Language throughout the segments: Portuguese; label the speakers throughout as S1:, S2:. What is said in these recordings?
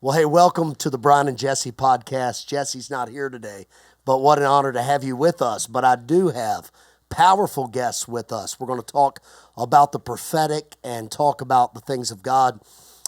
S1: Well, hey, welcome to the Brian and Jesse podcast. Jesse's not here today, but what an honor to have you with us. But I do have powerful guests with us. We're going to talk about the prophetic and talk about the things of God.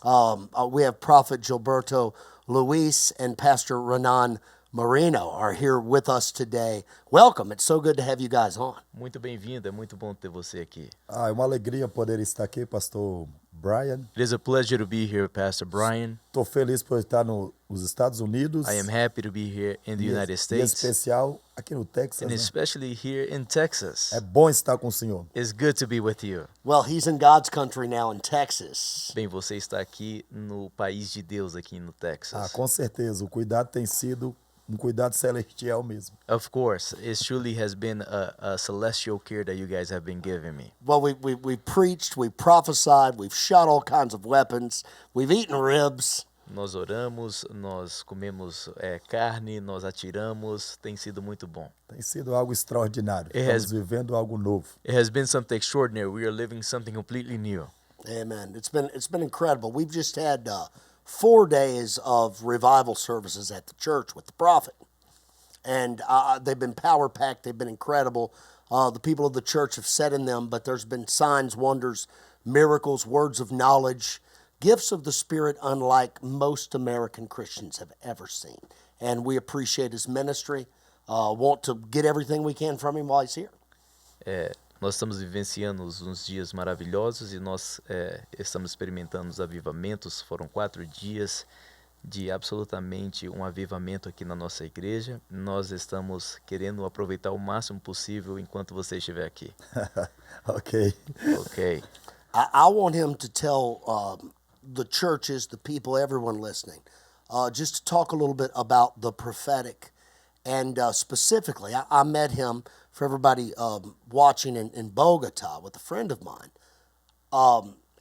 S1: We have Prophet Gilberto Luis and Pastor Renan Marino are here with us today. Welcome. It's so good to have you guys on.
S2: Muito bem-vindo, é muito bom ter você aqui.
S3: É uma alegria poder estar aqui, pastor Brian.
S2: It is a pleasure to be here, Pastor Brian.
S3: Estou feliz por estar nos Estados Unidos.
S2: I am happy to be here in the United
S3: Em
S2: States,
S3: especial aqui no Texas.
S2: and
S3: Né?
S2: especially here in Texas.
S3: É bom estar com o senhor.
S2: It's good to be with you.
S1: Well, he's in God's country now in Texas.
S2: Bem, você está aqui no país de Deus, aqui no Texas.
S3: Com certeza, o cuidado tem sido um cuidado celestial mesmo.
S2: Of course, it truly has been a celestial care that you guys have been giving me.
S1: Well, we preached, we prophesied, we've shot all kinds of weapons, we've eaten ribs.
S2: Nós oramos, nós comemos carne, nós atiramos, tem sido muito bom.
S3: Tem sido algo extraordinário.
S2: It
S3: Estamos
S2: has-
S3: vivendo algo novo.
S2: It has been something extraordinary. We are living something completely new.
S1: Amen. It's been incredible. We've just had 4 days of revival services at the church with the prophet, and they've been power packed. They've been incredible. The people of the church have sat in them, but there's been signs, wonders, miracles, words of knowledge, gifts of the Spirit, unlike most American Christians have ever seen. And we appreciate his ministry. Want to get everything we can from him while he's here.
S2: Nós estamos vivenciando uns dias maravilhosos e nós estamos experimentando os avivamentos. Foram 4 dias de absolutamente um avivamento aqui na nossa igreja. Nós estamos querendo aproveitar o máximo possível enquanto você estiver aqui.
S3: Ok.
S2: Ok.
S1: I want him to tell the churches, the people, everyone listening, just to talk a little bit about the prophetic. And specifically, I met him, for everybody watching in Bogota with a friend of mine.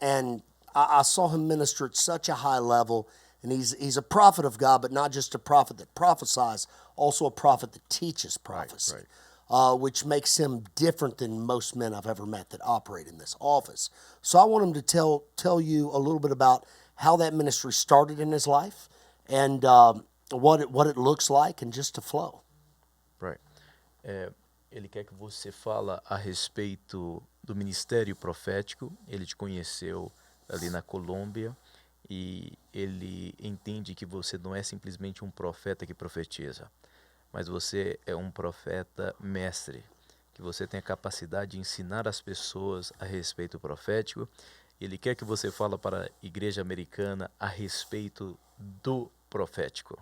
S1: And I saw him minister at such a high level. And he's a prophet of God, but not just a prophet that prophesies, also a prophet that teaches prophecy. Which makes him different than most men I've ever met that operate in this office. So I want him to tell you a little bit about how that ministry started in his life and what it looks like, and just to flow.
S2: Right. Ele quer que você fala a respeito do ministério profético. Ele te conheceu ali na Colômbia e ele entende que você não é simplesmente um profeta que profetiza, mas você é um profeta mestre, que você tem a capacidade de ensinar as pessoas a respeito profético. Ele quer que você fale para a igreja americana a respeito do profético.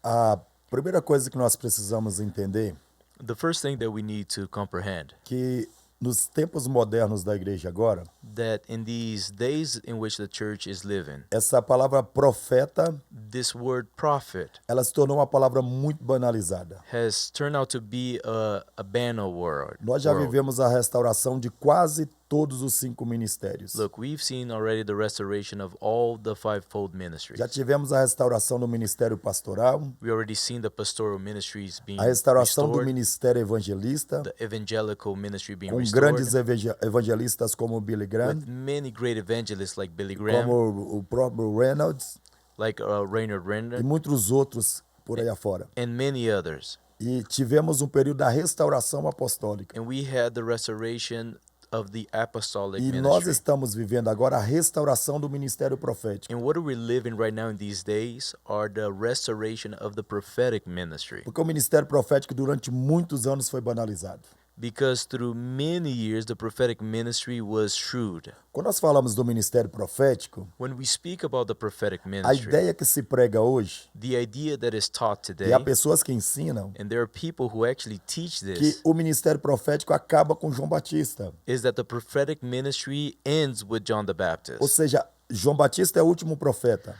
S3: A primeira coisa que nós precisamos entender
S2: The first thing that we need to comprehend,
S3: que nos tempos modernos da igreja agora,
S2: that in these days in which the church is living,
S3: essa palavra profeta,
S2: this word prophet
S3: ela se tornou uma palavra muito banalizada.
S2: has turned out to be a banal word.
S3: Nós já
S2: world.
S3: vivemos a restauração de quase todos os 5 ministérios.
S2: Look, we've seen already the restoration of all the fivefold ministries.
S3: Já tivemos a restauração do ministério pastoral,
S2: We already seen the pastoral ministries being
S3: a restauração do
S2: restored,
S3: ministério evangelista,
S2: the evangelical ministry being
S3: com
S2: restored,
S3: grandes evangelistas como Billy Graham,
S2: with many great evangelists like Billy Graham,
S3: como o próprio Reynolds
S2: like Reinhard
S3: e
S2: Render,
S3: muitos outros por aí afora.
S2: and many others.
S3: E tivemos um período da restauração apostólica.
S2: And we had the restoration of the apostolic
S3: E nós
S2: ministry.
S3: estamos vivendo agora a restauração do ministério profético.
S2: And what are we living right now in these days are the restoration of the prophetic ministry.
S3: Porque o ministério profético durante muitos anos foi banalizado.
S2: Because through many years, the prophetic ministry was shrewd.
S3: Quando nós falamos do ministério profético,
S2: When we speak about the prophetic
S3: a
S2: ministry,
S3: ideia que se prega hoje,
S2: the idea that is taught today,
S3: e há pessoas que ensinam,
S2: and there are people who actually teach
S3: que
S2: this,
S3: o ministério profético acaba com João Batista.
S2: is that the prophetic ministry ends with John the
S3: Ou
S2: Baptist.
S3: seja, João Batista é o último profeta.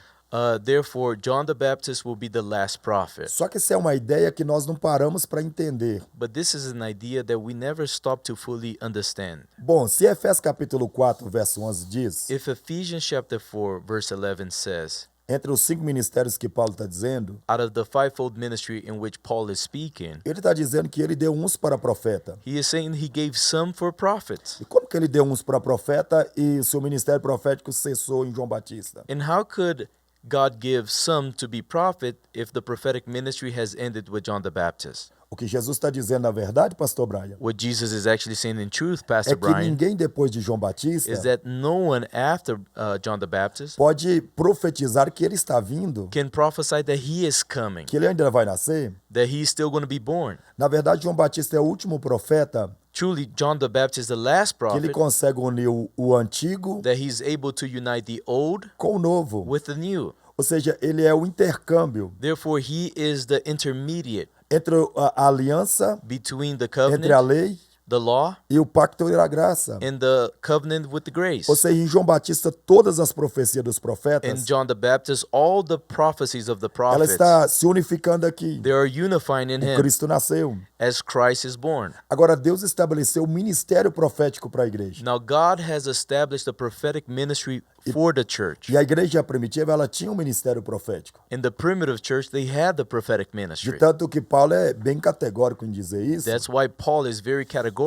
S2: Therefore, John the Baptist will be the last prophet.
S3: Só que isso é uma ideia que nós não paramos para entender.
S2: But this is an idea that we never stop to fully understand.
S3: Bom, se Efésios capítulo 4, verso 11 diz,
S2: If Ephesians chapter 4, verse 11 says,
S3: entre os 5 ministérios que Paulo está dizendo,
S2: out of the fivefold ministry in which Paul is speaking,
S3: ele está dizendo que ele deu uns para profeta.
S2: he is saying he gave some for prophets.
S3: E como que ele deu uns para profeta e seu ministério profético cessou em João Batista?
S2: And how could God gives some to be prophet if the prophetic ministry has ended with John the Baptist.
S3: O que Jesus está dizendo, na verdade, pastor Brian,
S2: What Jesus is actually saying in truth,
S3: é
S2: Pastor
S3: que
S2: Brian,
S3: ninguém depois de João Batista
S2: is that no one after John the Baptist
S3: pode profetizar que ele está vindo,
S2: can prophesy that he is coming,
S3: que ele ainda vai nascer.
S2: that he's still going to be born.
S3: Na verdade, João Batista é o último profeta
S2: Truly, John the Baptist is the last
S3: que ele
S2: prophet
S3: consegue unir o antigo
S2: that he's able to unite the old
S3: com o novo.
S2: with the new.
S3: Ou seja, ele é o intercâmbio
S2: Therefore, he is the intermediate
S3: entre a aliança,
S2: between the
S3: entre a
S2: covenant,
S3: lei
S2: the law,
S3: e o pacto da graça.
S2: and the covenant with the grace.
S3: Ou seja, em João Batista, todas as profecias dos
S2: In
S3: profetas,
S2: John the Baptist, all the prophecies of the
S3: ela
S2: prophets,
S3: está se unificando aqui.
S2: they are unifying in him
S3: Cristo nasceu.
S2: as Christ is born.
S3: Agora, Deus estabeleceu o ministério profético para a igreja.
S2: Now, God has established a prophetic ministry for the church.
S3: E a igreja primitiva, ela tinha um ministério profético.
S2: In the primitive church, they had the prophetic
S3: De
S2: ministry.
S3: tanto que Paulo é bem categórico em dizer isso.
S2: That's why Paul is very categorical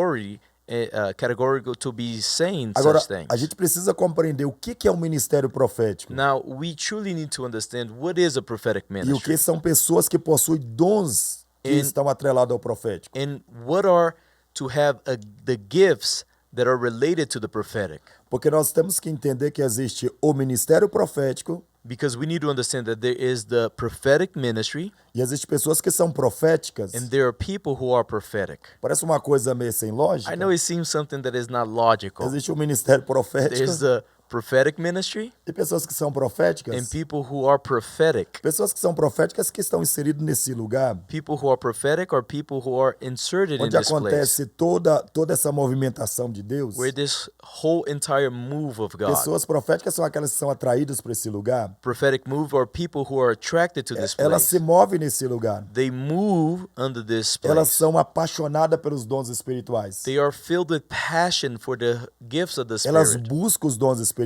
S2: to be saying
S3: Agora,
S2: such things.
S3: a gente precisa compreender o que é um ministério profético.
S2: Now, we truly need to understand what is a prophetic
S3: E o
S2: ministry
S3: que são pessoas que possuem dons que
S2: In-
S3: estão atrelados ao profético.
S2: and what are to have the gifts that are related to the prophetic.
S3: Porque nós temos que entender que existe o ministério profético
S2: Because we need to understand that there is the prophetic ministry
S3: e existem pessoas que são proféticas.
S2: and there are people who are prophetic.
S3: Parece uma coisa meio sem lógica.
S2: I know it seems something that is not logical.
S3: Existe o ministério profético
S2: There's the prophetic ministry
S3: e pessoas que são proféticas.
S2: and people who are prophetic.
S3: Pessoas que são proféticas que estão inseridas nesse lugar
S2: People who are prophetic are people who are inserted in
S3: onde
S2: this place,
S3: acontece toda essa movimentação de Deus.
S2: where this whole entire move of God.
S3: Pessoas proféticas são aquelas que são atraídas por esse lugar.
S2: Prophetic move are people who are attracted to this
S3: Elas
S2: place.
S3: se movem nesse lugar.
S2: They move under this
S3: Elas
S2: place.
S3: são apaixonadas pelos dons espirituais.
S2: They are filled with passion for the gifts of the
S3: Elas
S2: Spirit.
S3: buscam os dons
S2: They
S3: espirituais.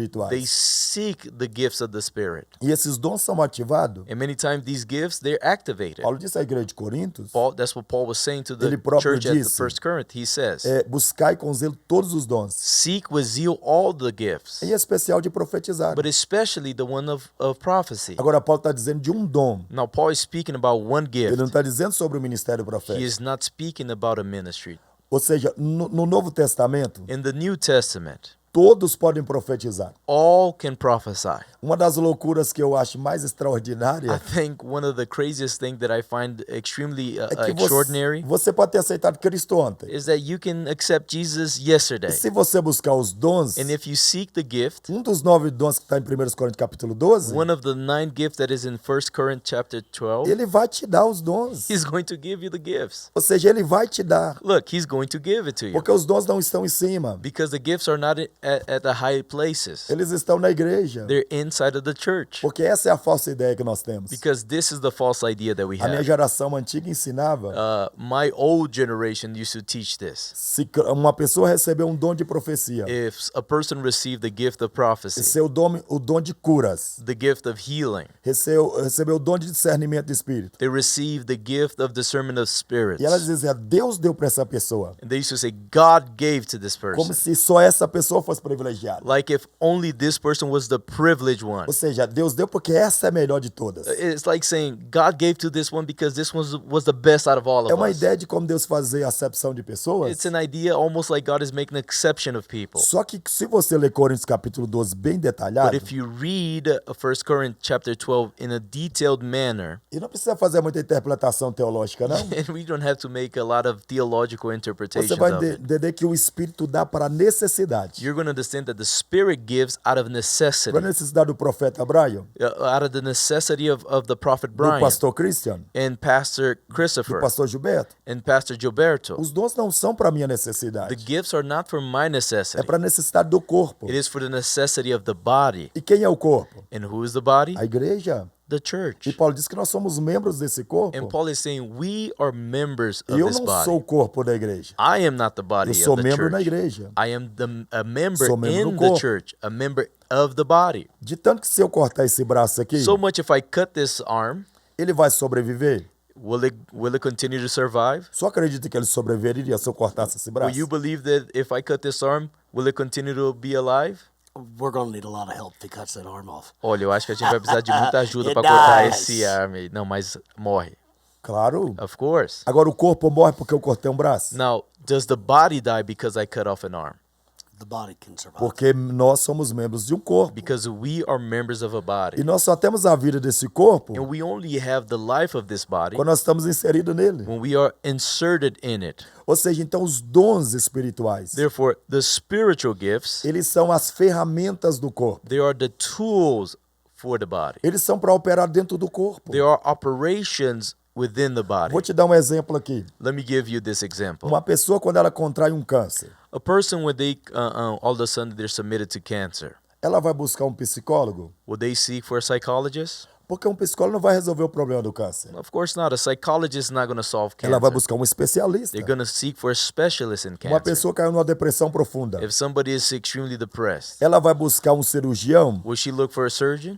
S2: seek the gifts of the Spirit.
S3: E esses dons são ativados.
S2: And many times these gifts, they're activated.
S3: Paulo disse à igreja de Corintos,
S2: That's what Paul was saying to
S3: Ele
S2: the
S3: próprio
S2: church at the
S3: disse,
S2: First Corinth. He says,
S3: buscai com zelo todos os dons,
S2: seek with zeal all the gifts,
S3: em especial de profetizar.
S2: but especially the one of prophecy.
S3: Agora, Paulo está dizendo de um dom.
S2: Now, Paul is speaking about one
S3: Ele não
S2: gift.
S3: está dizendo sobre o ministério
S2: He
S3: profético.
S2: is not speaking about a ministry.
S3: Ou seja, no Novo Testamento,
S2: In the New Testament,
S3: todos podem profetizar.
S2: all can prophesy.
S3: Uma das loucuras que eu acho mais
S2: I
S3: extraordinária
S2: think one of the craziest things that I find extremely
S3: é que
S2: extraordinary
S3: você pode ter aceitado Cristo ontem.
S2: is that you can accept Jesus yesterday.
S3: E se você buscar os dons,
S2: And if you seek the gift,
S3: um dos 9 dons que está em 1 Coríntios capítulo 12,
S2: one of the 9 gifts that is in 1 Corinthians chapter 12,
S3: ele vai te dar os dons.
S2: he's going to give you the gifts.
S3: Ou seja, ele vai te dar.
S2: Look, he's going to give it to you.
S3: Porque os dons não estão em cima.
S2: Because the gifts are not at the high places.
S3: Eles estão na igreja.
S2: They're inside of the church.
S3: Porque essa é a falsa ideia que nós temos.
S2: Because this is the false idea that we
S3: A minha
S2: have.
S3: geração antiga ensinava,
S2: My old generation used to teach this.
S3: se uma pessoa recebeu um dom de profecia,
S2: If a person received the gift of prophecy,
S3: o dom de curas,
S2: the gift of healing,
S3: recebeu o dom de discernimento de espírito.
S2: they received the gift of discernment of spirits.
S3: E elas diziam, Deus deu para essa pessoa.
S2: And they used to say, God gave to this
S3: Como
S2: person.
S3: se só essa pessoa fosse privilegiada.
S2: Like if only this person was the privileged one.
S3: Ou seja, Deus deu porque essa é a melhor de todas.
S2: It's like saying, God gave to this one because this one was the best out of all
S3: É
S2: of
S3: uma
S2: us.
S3: ideia de como Deus fazer acepção de pessoas.
S2: It's an idea almost like God is making an exception of people.
S3: Só que se você ler Coríntios capítulo 12 bem detalhado,
S2: But if you read 1 Corinthians chapter 12 in a detailed manner,
S3: e não precisa fazer muita interpretação teológica, não.
S2: and we don't have to make a lot of theological
S3: Você
S2: interpretations
S3: vai
S2: of it,
S3: entender que o Espírito dá para necessidade.
S2: you're going to understand that the Spirit gives out of necessity,
S3: Para a necessidade do profeta Abraão,
S2: out of the necessity of the prophet
S3: do
S2: Brian
S3: pastor Christian,
S2: and Pastor
S3: do
S2: Christopher
S3: pastor Gilberto.
S2: and Pastor Gilberto.
S3: Os dons não são para minha
S2: The
S3: necessidade.
S2: gifts are not for my
S3: É
S2: necessity.
S3: para a necessidade do corpo.
S2: It is for the necessity of the body.
S3: E quem é o corpo?
S2: And who is the body?
S3: A igreja.
S2: The
S3: E
S2: church.
S3: Paulo diz que nós somos membros desse corpo.
S2: And Paul is saying we are members
S3: E
S2: of
S3: eu
S2: this
S3: não
S2: body.
S3: sou o corpo da igreja.
S2: I am not the
S3: Eu
S2: body
S3: sou
S2: of the
S3: membro na
S2: church.
S3: igreja.
S2: I am a member
S3: Sou membro
S2: in
S3: do
S2: the
S3: corpo.
S2: church, a member of the body.
S3: De tanto que se eu cortar esse braço aqui,
S2: So much if I cut this arm,
S3: ele vai sobreviver?
S2: will it continue to survive?
S3: Só acredita que ele sobreviveria se eu cortasse esse
S2: Will you
S3: braço?
S2: believe that if I cut this arm, will it continue to be alive?
S1: We're going to need a lot of help if he cuts that arm off.
S2: Olha, eu acho que a gente vai precisar de muita ajuda
S1: It
S2: para cortar
S1: dies.
S2: esse arm aí. Não, mas morre.
S3: Claro.
S2: Of course.
S3: Agora o corpo morre porque eu cortei um braço.
S2: Now, does the body die because I cut off an arm?
S1: The body can survive.
S3: Porque nós somos membros de um corpo.
S2: Because we are members of a
S3: E
S2: body.
S3: nós só temos a vida desse corpo
S2: And we only have the life of this body
S3: quando nós estamos inseridos nele.
S2: when we are inserted in it.
S3: Ou seja, então os dons espirituais,
S2: Therefore, the spiritual gifts,
S3: eles são as ferramentas do corpo.
S2: they are the tools for the body.
S3: Eles são para operar dentro do corpo.
S2: There are operations within the body.
S3: Vou te dar um exemplo aqui.
S2: Let me give you this example.
S3: Uma pessoa, quando ela contrai um câncer,
S2: A person, when they all of a sudden they're submitted to cancer,
S3: ela vai buscar um psicólogo?
S2: will they seek for a psychologist?
S3: Porque um psicólogo não vai resolver o problema do câncer.
S2: Of course not. A psychologist is not going to solve
S3: Ela vai
S2: cancer.
S3: buscar um especialista.
S2: They're going to seek for a specialist in
S3: Uma
S2: cancer.
S3: pessoa caiu numa depressão profunda.
S2: If somebody is extremely depressed,
S3: Ela vai buscar um cirurgião?
S2: will she look for a surgeon?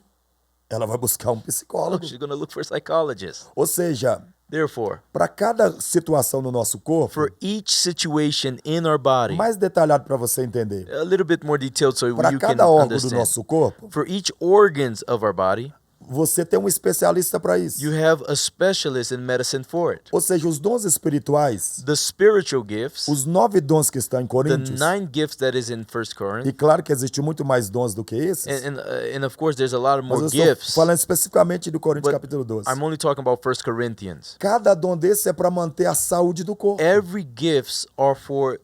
S3: Ela vai buscar um
S2: No,
S3: psicólogo.
S2: she's going to look for a psychologist.
S3: Ou seja,
S2: Therefore,
S3: para cada situação no nosso corpo,
S2: for each situation in our body,
S3: mais detalhado para você entender,
S2: a little bit more detailed so
S3: para
S2: you can
S3: cada órgão do
S2: understand.
S3: nosso corpo,
S2: For each organs of our body,
S3: você tem um especialista para isso.
S2: you have a specialist in medicine for it.
S3: Ou seja, os dons espirituais,
S2: The spiritual gifts,
S3: os 9 dons que estão em
S2: the
S3: Coríntios,
S2: 9 gifts that is in 1
S3: e
S2: Corinth,
S3: claro que existe muito mais dons do que esses,
S2: and of course there's a lot of
S3: mas
S2: more
S3: eu estou
S2: gifts,
S3: falando especificamente do Coríntios
S2: but
S3: capítulo 12.
S2: I'm only talking about 1 Corinthians.
S3: Cada dom desse é para manter a saúde do corpo.
S2: Every gifts are for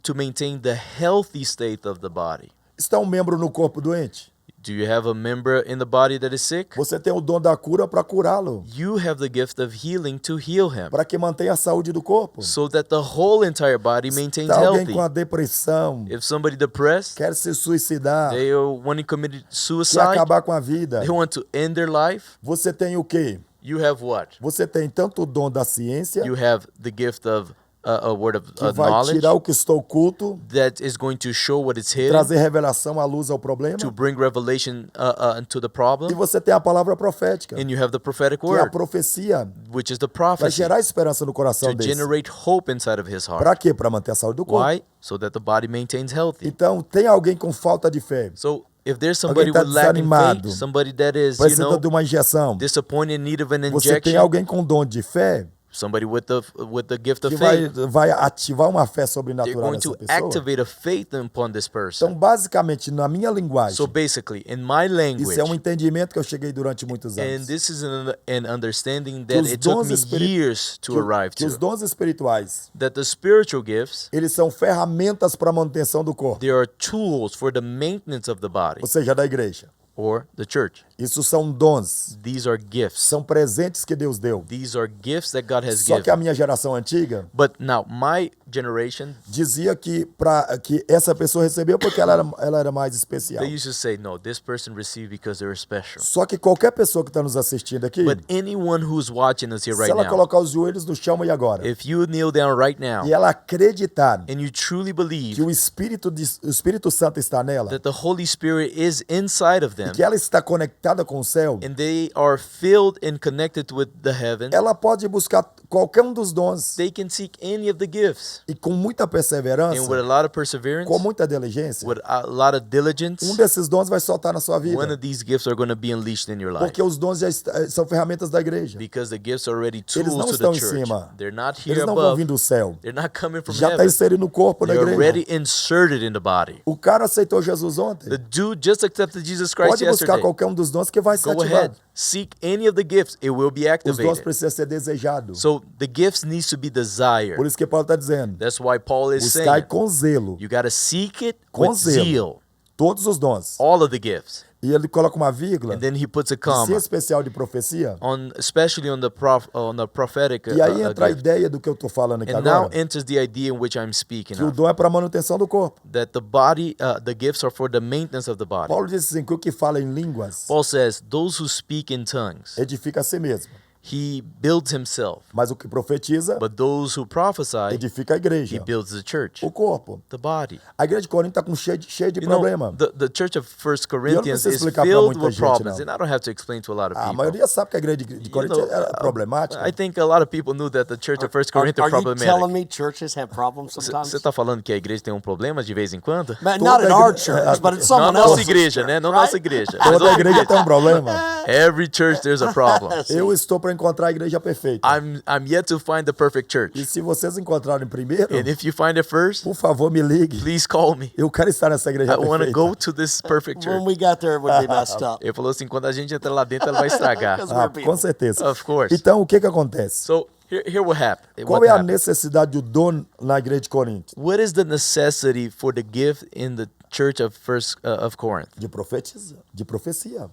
S2: to maintain the healthy state of the body.
S3: Está um membro no corpo doente?
S2: Do you have a member in the body that is sick?
S3: Você tem o dom da cura para curá-lo,
S2: You have the gift of healing to heal him,
S3: para que mantenha a saúde do corpo.
S2: so that the whole entire body maintains
S3: Está alguém
S2: healthy.
S3: com a depressão,
S2: If somebody depressed,
S3: quer se suicidar,
S2: they want to commit
S3: quer
S2: suicide,
S3: acabar com a vida,
S2: they want to end their life,
S3: você tem o quê?
S2: you have what?
S3: Você tem tanto o dom da ciência,
S2: You have the gift of a word of
S3: que vai
S2: knowledge
S3: tirar o que está oculto,
S2: that is going to show what is hidden,
S3: trazer revelação à luz ao problema,
S2: to bring revelation to the
S3: e
S2: problem,
S3: você tem a palavra profética,
S2: and you have the prophetic
S3: que é a
S2: word,
S3: profecia,
S2: which is the
S3: vai
S2: prophecy,
S3: gerar esperança no coração
S2: to
S3: desse.
S2: generate hope inside of his
S3: Para
S2: heart.
S3: quê? Para manter a saúde do corpo.
S2: Why? So that the body maintains healthy.
S3: Então, tem alguém com falta de fé,
S2: So if there's somebody
S3: tá
S2: with lacking
S3: desanimado,
S2: faith, somebody that is,
S3: precisa de uma injeção.
S2: disappointed in need of an
S3: Você tem
S2: injection,
S3: alguém com dom de fé
S2: somebody with the gift
S3: que
S2: of
S3: vai,
S2: faith,
S3: vai ativar uma fé
S2: they're
S3: sobrenatural
S2: going
S3: nessa
S2: to
S3: pessoa.
S2: activate a faith upon this person.
S3: Então, basicamente, na minha linguagem,
S2: So basically, in my
S3: isso
S2: language,
S3: é um entendimento que eu cheguei durante muitos
S2: and
S3: anos.
S2: this is an understanding
S3: Que
S2: that
S3: os
S2: it took
S3: dons
S2: me
S3: espiri-
S2: years to
S3: que,
S2: arrive
S3: que os
S2: to,
S3: dons espirituais,
S2: that the spiritual gifts,
S3: eles são ferramentas para a manutenção do corpo,
S2: they are tools for the maintenance of the body
S3: ou seja, da igreja.
S2: or the church.
S3: Isso são dons,
S2: These are gifts.
S3: são presentes que Deus deu.
S2: These are gifts that God has
S3: Só que a
S2: given.
S3: minha geração antiga
S2: But now, my generation,
S3: dizia que que essa pessoa recebeu porque ela era mais especial.
S2: they used to say, no, this person received because they were special.
S3: Só que qualquer pessoa que está nos assistindo aqui,
S2: But anyone who's watching us here
S3: se
S2: right
S3: ela
S2: now,
S3: colocar os joelhos no chão e agora,
S2: if you kneel down right now
S3: e ela acreditar
S2: and you truly
S3: que
S2: believe
S3: o Espírito Santo está nela,
S2: that the Holy Spirit is inside of them
S3: que ela está conectada com o céu,
S2: and they are filled and connected with the heaven,
S3: ela pode buscar qualquer um dos dons
S2: they can seek any of the gifts.
S3: e com muita perseverança,
S2: And with a lot of perseverance,
S3: com muita diligência,
S2: with a lot of diligence,
S3: um desses dons vai soltar na sua
S2: one
S3: vida,
S2: of these gifts are going to be unleashed in your life.
S3: porque os dons já são ferramentas da igreja.
S2: Because the gifts are already
S3: Eles não
S2: tools to
S3: estão
S2: the
S3: em
S2: church.
S3: cima.
S2: They're not here
S3: Eles não vão
S2: above.
S3: vir do céu,
S2: They're not coming from
S3: já está
S2: heaven.
S3: inserido no corpo da
S2: They're
S3: igreja.
S2: already inserted in the body.
S3: O cara aceitou Jesus ontem.
S2: The dude just accepted Jesus Christ
S3: Pode buscar
S2: yesterday.
S3: qualquer um dos dons que vai ser
S2: Go
S3: ativado.
S2: ahead. Seek any of the gifts. It will be
S3: Os dons
S2: activated.
S3: precisam ser desejados.
S2: So the gifts needs to be desired.
S3: Por isso que Paulo está dizendo,
S2: That's why Paul is
S3: buscai
S2: saying
S3: com zelo
S2: you got to seek it
S3: Com
S2: with
S3: zelo.
S2: zeal.
S3: todos os dons.
S2: All of the gifts.
S3: E ele coloca uma vírgula,
S2: And then he puts a
S3: se
S2: comma
S3: especial de profecia.
S2: especially on the prophetic
S3: E aí entra a
S2: gift.
S3: ideia do que eu estou falando aqui
S2: And now
S3: agora,
S2: enters the idea in which I'm speaking
S3: que o
S2: of.
S3: dom é para manutenção do corpo.
S2: That the body, the gifts are for the maintenance of the body.
S3: Paulo diz assim, que o que fala em línguas
S2: Paul says, those who speak in tongues,
S3: edifica a si mesmo.
S2: he builds himself.
S3: Mas o que profetiza
S2: But those who prophesy,
S3: edifica a
S2: he
S3: igreja,
S2: builds the church,
S3: o corpo.
S2: the body.
S3: A igreja de Corinto está com cheio de
S2: You know,
S3: problema.
S2: the church of 1 Corinthians
S3: preciso
S2: is
S3: explicar pra
S2: filled
S3: muita
S2: with
S3: gente,
S2: problems,
S3: não.
S2: and I don't have to explain to a lot of
S3: A
S2: people.
S3: maioria sabe que a igreja de
S2: You
S3: Corinto
S2: know,
S3: era problemática.
S2: I think a lot of people knew that the church of 1 Corinthians
S1: Are
S2: are
S1: you telling
S2: problematic.
S1: me churches have problems sometimes?
S2: Você está falando que a igreja tem um problema de vez em quando?
S1: But not in
S3: Toda
S1: our
S3: igre-
S1: church, but in
S2: Não
S1: someone
S2: nossa
S1: else's
S2: igreja,
S1: church,
S2: né? Não
S1: right?
S2: nossa igreja. Mas
S3: Toda
S2: outra
S3: igreja tem um problema.
S2: Every church there's a problem.
S3: Eu estou para encontrar a igreja perfeita.
S2: I'm yet to find the perfect
S3: E
S2: church.
S3: se vocês encontrarem primeiro,
S2: And if you find it first,
S3: por favor, me ligue.
S2: please call me.
S3: Eu quero estar nessa igreja
S2: I want to
S3: perfeita.
S2: go to this perfect
S1: When
S2: church.
S1: we got there, it would be messed up.
S2: Ele falou assim, quando a gente entrar lá dentro, ela vai estragar.
S1: Because
S3: Ah,
S1: we're people.
S3: com certeza.
S2: Of course.
S3: Então, o que acontece?
S2: So here what happened.
S3: Qual é a necessidade do dom na igreja de Corinto?
S2: What is the necessity for the gift in the church of of Corinth?
S3: De profecia.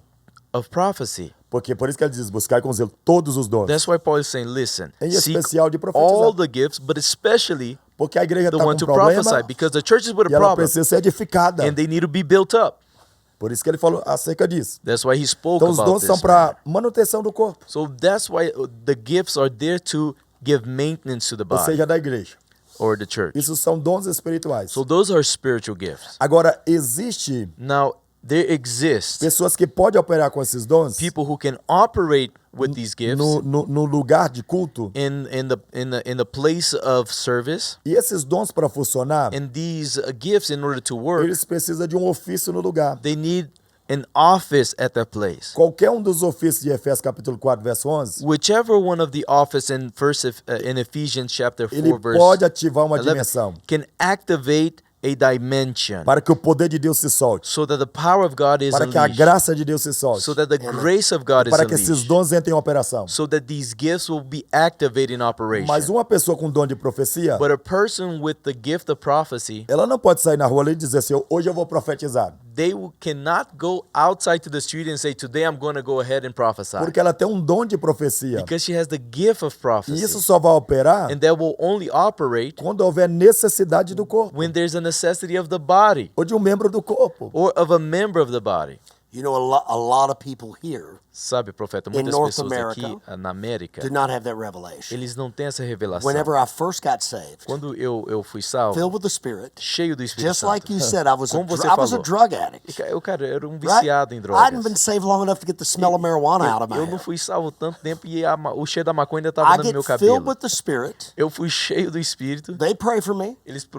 S2: Of prophecy.
S3: Porque por isso que ele diz, buscar com zelo todos os dons.
S2: That's why Paul is saying, listen,
S3: Em
S2: seek
S3: especial de profetizar.
S2: all the gifts, but especially
S3: Porque a igreja
S2: the
S3: está com
S2: one
S3: um
S2: to
S3: problema
S2: prophesy, because the church is with
S3: e
S2: a
S3: ela
S2: problem,
S3: precisa ser edificada.
S2: and they need to be built up.
S3: Por isso que ele falou acerca disso.
S2: That's why he spoke
S3: Então os
S2: about
S3: dons são
S2: this.
S3: para manutenção do corpo,
S2: So that's why the gifts are there to give maintenance to the
S3: ou
S2: body
S3: seja, da igreja.
S2: or the church.
S3: Isso são dons espirituais.
S2: So those are spiritual gifts.
S3: Agora, existe
S2: Now, there exist
S3: pessoas que podem operar com esses dons
S2: people who can operate with these gifts
S3: no lugar de culto.
S2: in the place of service,
S3: E esses dons para funcionar,
S2: and these gifts in order to work,
S3: eles precisam de um ofício no lugar.
S2: they need an office at that place.
S3: Qualquer um dos ofícios de Efésios capítulo 4, verso 11,
S2: Whichever one of the office in in Ephesians chapter 4
S3: ele
S2: verse
S3: pode ativar uma
S2: 11
S3: dimensão
S2: can activate a dimension
S3: para que o poder de Deus se solte,
S2: so that the power of God is
S3: para que a
S2: unleashed,
S3: graça de Deus se solte,
S2: so that the grace of God is
S3: para que esses
S2: unleashed,
S3: dons entrem em operação.
S2: so that these gifts will be activated in operation.
S3: Mas uma pessoa com dom de profecia,
S2: But a person with the gift of prophecy,
S3: ela não pode sair na rua ali e dizer assim, hoje eu vou profetizar,
S2: cannot go outside to the street and say, today I'm going to go ahead and prophesy.
S3: porque ela tem um dom de profecia.
S2: Because she has the gift of
S3: E
S2: prophecy.
S3: isso só vai operar
S2: And that will only operate
S3: quando houver necessidade do corpo,
S2: when there's a necessity of the body
S3: ou de um membro do corpo.
S2: or of a member of the body.
S1: You know, a lot of people here
S2: Sabe, profeta, muitas
S1: North
S2: pessoas aqui
S1: America,
S2: na América,
S1: do not have that revelation.
S2: eles não têm essa revelação.
S1: Whenever I first got saved,
S2: Quando eu fui salvo,
S1: filled with the Spirit,
S2: cheio do Espírito
S1: just
S2: Santo,
S1: like you said, I was
S2: como você
S1: I was a
S2: falou,
S1: drug addict.
S2: Cara, eu era um
S1: Right?
S2: viciado em
S1: I
S2: drogas.
S1: hadn't been saved long enough to get the smell of marijuana out of my
S2: Eu não
S1: hair.
S2: fui salvo tanto tempo e o cheiro da maconha ainda estava
S1: I
S2: no
S1: get
S2: meu
S1: filled
S2: cabelo.
S1: with the Spirit.
S2: Eu fui cheio do Espírito.
S1: They pray for me.
S2: Eles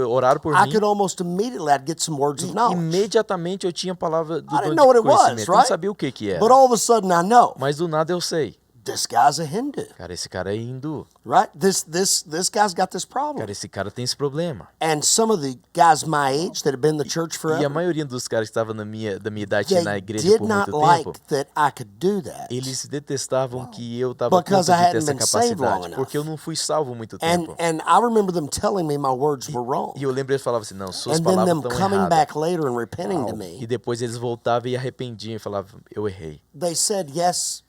S2: oraram por
S1: I
S2: mim.
S1: could almost immediately I'd get some words of knowledge.
S2: Imediatamente eu tinha a palavra do
S1: I
S2: dom
S1: didn't know what
S2: de
S1: it was,
S2: conhecimento. Eu não
S1: right?
S2: sabia o que era.
S1: But all of a sudden I know
S2: Mas do nada eu sei.
S1: this guy's a Hindu,
S2: Cara, esse cara é hindu.
S1: right? This guy's got this problem.
S2: Cara, esse cara tem esse problema.
S1: And some of the guys my age that have been in the church
S2: E a
S1: forever,
S2: maioria dos caras que estavam da minha idade na
S1: they
S2: igreja
S1: did
S2: por
S1: not
S2: muito
S1: like
S2: tempo,
S1: that I could do that.
S2: eles detestavam que eu estava
S1: Because I
S2: de ter
S1: hadn't
S2: essa
S1: been saved long
S2: capacidade,
S1: enough.
S2: porque eu não fui salvo muito
S1: And
S2: tempo.
S1: I remember them telling me my words were wrong.
S2: E eu lembro eles falavam assim, não, suas
S1: And then
S2: palavras
S1: them
S2: estão
S1: coming
S2: erradas.
S1: back later and repenting to
S2: E
S1: me.
S2: depois eles voltavam e arrependiam e falavam, eu errei.
S1: They said, yes,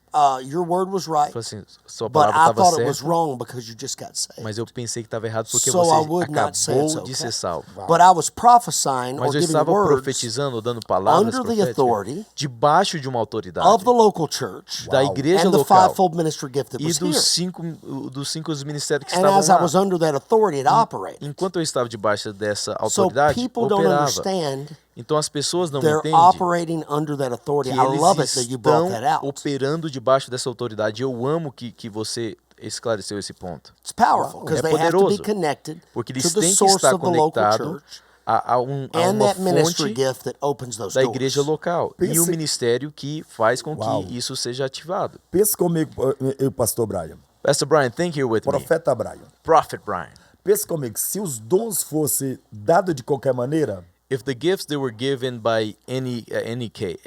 S1: your word was right,
S2: Falei assim, sua
S1: but
S2: palavra
S1: I
S2: estava
S1: thought it was
S2: certa,
S1: wrong because you just got saved.
S2: mas eu pensei que estava errado porque
S1: So I
S2: você
S1: would not say it's
S2: acabou de
S1: okay.
S2: ser salvo.
S1: But I was prophesying or
S2: Mas eu
S1: giving
S2: estava
S1: words
S2: profetizando, dando palavras
S1: under the authority
S2: proféticas debaixo de uma autoridade
S1: of the local church
S2: da igreja
S1: and the
S2: local
S1: fivefold ministry gift that
S2: e
S1: was here.
S2: dos cinco ministérios que
S1: And
S2: estavam
S1: as I
S2: lá.
S1: was under that authority, it operated.
S2: Enquanto eu estava debaixo dessa
S1: So
S2: autoridade,
S1: people don't
S2: operava.
S1: understand
S2: Então as pessoas não
S1: they're
S2: entendem
S1: operating under that authority.
S2: que
S1: I love
S2: eles
S1: it that you brought
S2: estão
S1: that out.
S2: operando debaixo dessa autoridade. Eu amo que você esclareceu esse ponto.
S1: It's powerful because
S2: É
S1: they have to be
S2: poderoso,
S1: connected
S2: Porque
S1: to
S2: eles
S1: the
S2: têm que
S1: source
S2: estar
S1: of the local
S2: conectados
S1: church
S2: a
S1: and
S2: uma
S1: that ministry
S2: fonte
S1: gift that opens those
S2: da
S1: doors.
S2: igreja local e o
S3: Pense-
S2: ministério que faz com
S3: Uau.
S2: que isso seja ativado.
S3: Pensa comigo, eu, pastor Brian,
S2: Pastor Brian, think here with me.
S3: profeta Brian.
S2: Prophet Brian.
S3: Pensa comigo, se os dons fossem dados de qualquer maneira,
S2: If the gifts they were given by any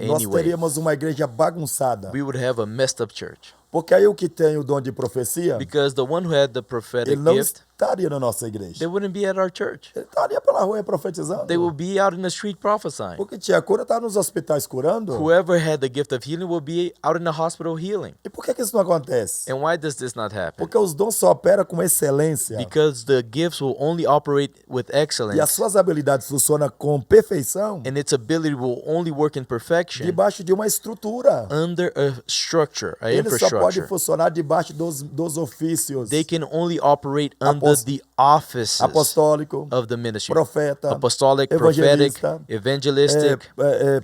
S3: nós
S2: way,
S3: teríamos uma igreja bagunçada.
S2: we would have a messed up church.
S3: Porque aí o que tem o dom de profecia,
S2: Because the one who had the prophetic
S3: ele não,
S2: gift,
S3: estaria na nossa igreja.
S2: They wouldn't be at our church.
S3: Ele estaria pela rua profetizando.
S2: They would be out in the street prophesying.
S3: Porque tinha cura, estava nos hospitais curando.
S2: Whoever had the gift of healing will be out in the hospital healing.
S3: E por que isso não acontece?
S2: And why does this not happen?
S3: Porque os dons só operam com excelência.
S2: Because the gifts will only operate with
S3: E as
S2: excellence,
S3: suas habilidades funcionam com perfeição
S2: and its ability will only work in perfection
S3: debaixo de uma estrutura.
S2: under a structure, an
S3: Ele só pode
S2: infrastructure.
S3: funcionar debaixo dos ofícios
S2: They can only operate under
S3: Apos-
S2: the offices
S3: apostólico,
S2: of the ministry.
S3: profeta,
S2: Apostolic, prophetic,
S3: evangelista,
S2: evangelistic,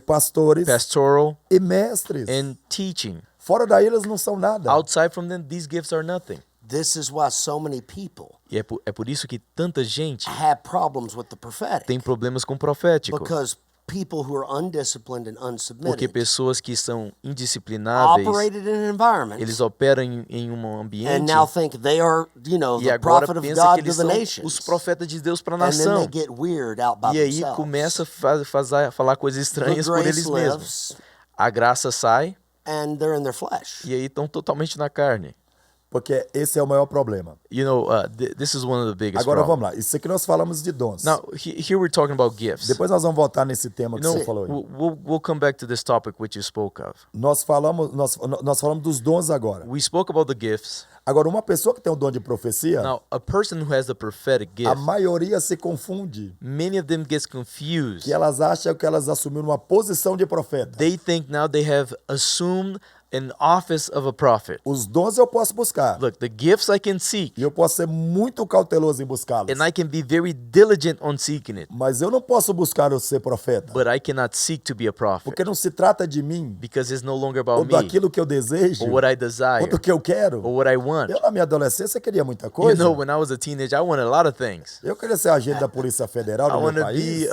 S3: pastores
S2: pastoral,
S3: e mestres.
S2: and teaching.
S3: Fora daí eles não são nada.
S2: Outside from them, these gifts are nothing.
S1: This is why so many people
S2: E é por isso que tanta gente
S1: have problems with the prophetic.
S2: tem problemas com o profético.
S1: Because people who are undisciplined and
S2: Porque
S1: unsubmitted
S2: pessoas que são indisciplináveis,
S1: operated in an environment
S2: eles operam em um
S1: and
S2: ambiente
S1: now think they are,
S2: e
S1: the
S2: agora
S1: prophet of
S2: pensa que
S1: God to
S2: eles
S1: the
S2: são
S1: nations.
S2: os profetas de Deus para a
S1: And then they
S2: nação.
S1: get weird out by
S2: E aí
S1: themselves.
S2: começa a falar coisas
S1: The
S2: estranhas por
S1: grace
S2: eles mesmos.
S1: lives
S2: A graça sai
S1: and they're in their flesh.
S2: e aí estão totalmente na carne.
S3: Porque esse é o maior problema.
S2: You know, this is one of the biggest
S3: Agora
S2: problems.
S3: vamos lá. Isso aqui nós falamos de dons.
S2: Now, here we're talking about gifts.
S3: Depois nós vamos voltar nesse tema que
S2: You know,
S3: você falou aí.
S2: we'll come back to this topic which you spoke of.
S3: Nós falamos dos dons agora.
S2: We spoke about the gifts.
S3: Agora, uma pessoa que tem o dom de profecia,
S2: Now, a person who has the prophetic
S3: a
S2: gift,
S3: maioria se confunde.
S2: many of them gets confused.
S3: Que elas acham que elas assumiram uma posição de profeta.
S2: They think now they have assumed an office of a prophet.
S3: Os dons eu posso buscar.
S2: Look, the gifts I can seek,
S3: E eu posso ser muito cauteloso em buscá-los.
S2: and I can be very diligent on seeking it,
S3: Mas eu não posso buscar eu ser profeta.
S2: but I cannot seek to be a prophet
S3: Porque não se trata de mim,
S2: because it's no longer
S3: ou
S2: about me
S3: daquilo que eu desejo,
S2: or what I
S3: ou
S2: desire
S3: do que eu quero.
S2: or what I want.
S3: Eu, na minha adolescência, queria muita
S2: You
S3: coisa.
S2: know, when I was a teenager, I wanted a lot of things.
S3: Eu queria ser agente da Polícia Federal
S2: I
S3: do
S2: want
S3: meu
S2: to be
S3: país.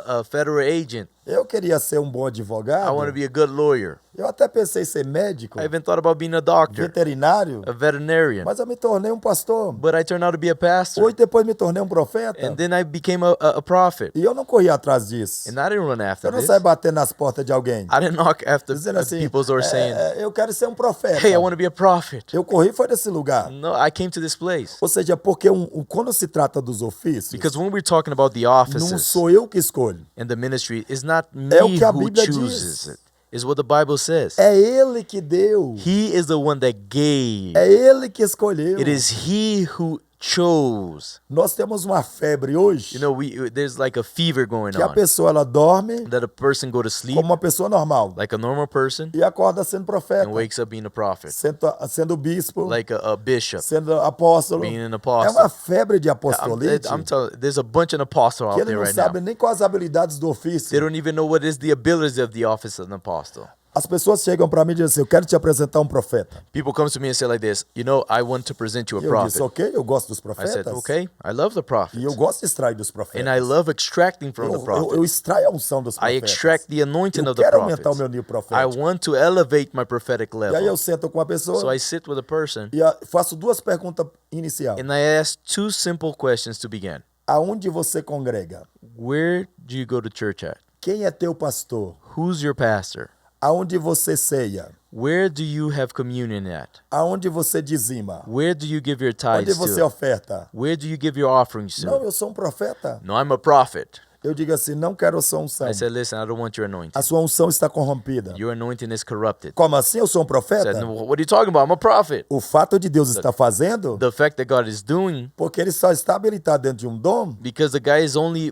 S2: a federal agent.
S3: Eu queria ser um bom
S2: I
S3: advogado.
S2: want to be a good lawyer.
S3: Eu até pensei em ser médico,
S2: I even thought about being a doctor,
S3: veterinário,
S2: a veterinarian,
S3: mas eu me tornei um pastor.
S2: but I turned out to be a pastor.
S3: Hoje depois me tornei um profeta.
S2: And then I became a prophet.
S3: E eu não corri atrás disso.
S2: And I didn't run after
S3: Eu não
S2: this.
S3: saí batendo nas portas de alguém.
S2: I didn't knock after
S3: Dizendo assim,
S2: people's doors saying,
S3: eu quero ser um profeta.
S2: hey, I want to be a prophet.
S3: Eu corri foi desse lugar.
S2: No, I came to this place.
S3: Ou seja, porque quando se trata dos ofícios,
S2: Because when we're talking about the
S3: não
S2: offices
S3: sou eu que escolho.
S2: and the ministry, it's not me
S3: É o que a
S2: who
S3: Bíblia
S2: chooses
S3: diz.
S2: it. It's what the Bible says.
S3: É ele que deu.
S2: He is the one that gave.
S3: É ele que escolheu.
S2: It is he who chose.
S3: Nós temos uma febre hoje
S2: You know, there's like a fever going
S3: que a
S2: on.
S3: pessoa ela dorme
S2: That a person go to sleep
S3: como uma pessoa normal
S2: like a normal person
S3: e acorda sendo profeta,
S2: and wakes up being a prophet.
S3: sendo bispo,
S2: Like a bishop.
S3: sendo apóstolo.
S2: Being an
S3: É
S2: apostle.
S3: uma febre de
S2: I'm
S3: apostolite
S2: telling there's a bunch of apostles
S3: que
S2: out
S3: ele
S2: there
S3: não
S2: right
S3: sabe
S2: now.
S3: nem quais as habilidades do ofício.
S2: They don't even know what is the abilities of the office of an apostle.
S3: As pessoas chegam para mim e dizem assim, eu quero te apresentar um profeta.
S2: People come to me and say like this, you know, I want to present you a
S3: E eu disse,
S2: prophet.
S3: ok, eu gosto dos
S2: I
S3: profetas.
S2: said, okay, I love the
S3: E
S2: prophets.
S3: eu gosto de extrair dos
S2: And
S3: profetas.
S2: I love extracting from the
S3: Eu
S2: prophets.
S3: extraio a unção dos
S2: I
S3: profetas.
S2: extract the anointing
S3: Eu
S2: of the
S3: quero aumentar o
S2: prophets.
S3: meu nível
S2: I
S3: profético.
S2: want to elevate my prophetic
S3: E aí
S2: level.
S3: eu sento com a pessoa
S2: So I sit with a person
S3: e faço duas perguntas iniciais.
S2: and I ask two simple questions to begin.
S3: Aonde você congrega?
S2: Where do you go to church at?
S3: Quem é teu pastor?
S2: Who's your pastor?
S3: Aonde você ceia?
S2: Where do you have communion at?
S3: Aonde você dizima?
S2: Where do you give your
S3: Onde
S2: tithes
S3: você
S2: to?
S3: oferta?
S2: Where do you give your offerings
S3: Não,
S2: to?
S3: eu sou um profeta.
S2: No, I'm a prophet.
S3: Eu digo assim, não quero a sua unção.
S2: I said, listen, I don't want your anointing.
S3: A sua unção está corrompida.
S2: Your anointing is corrupted.
S3: Como assim eu sou um
S2: I
S3: profeta?
S2: said, no, what are you talking about? I'm a prophet.
S3: O fato de Deus estar fazendo,
S2: The fact that God is doing,
S3: porque ele só está habilitado dentro de um dom,
S2: because the guy is only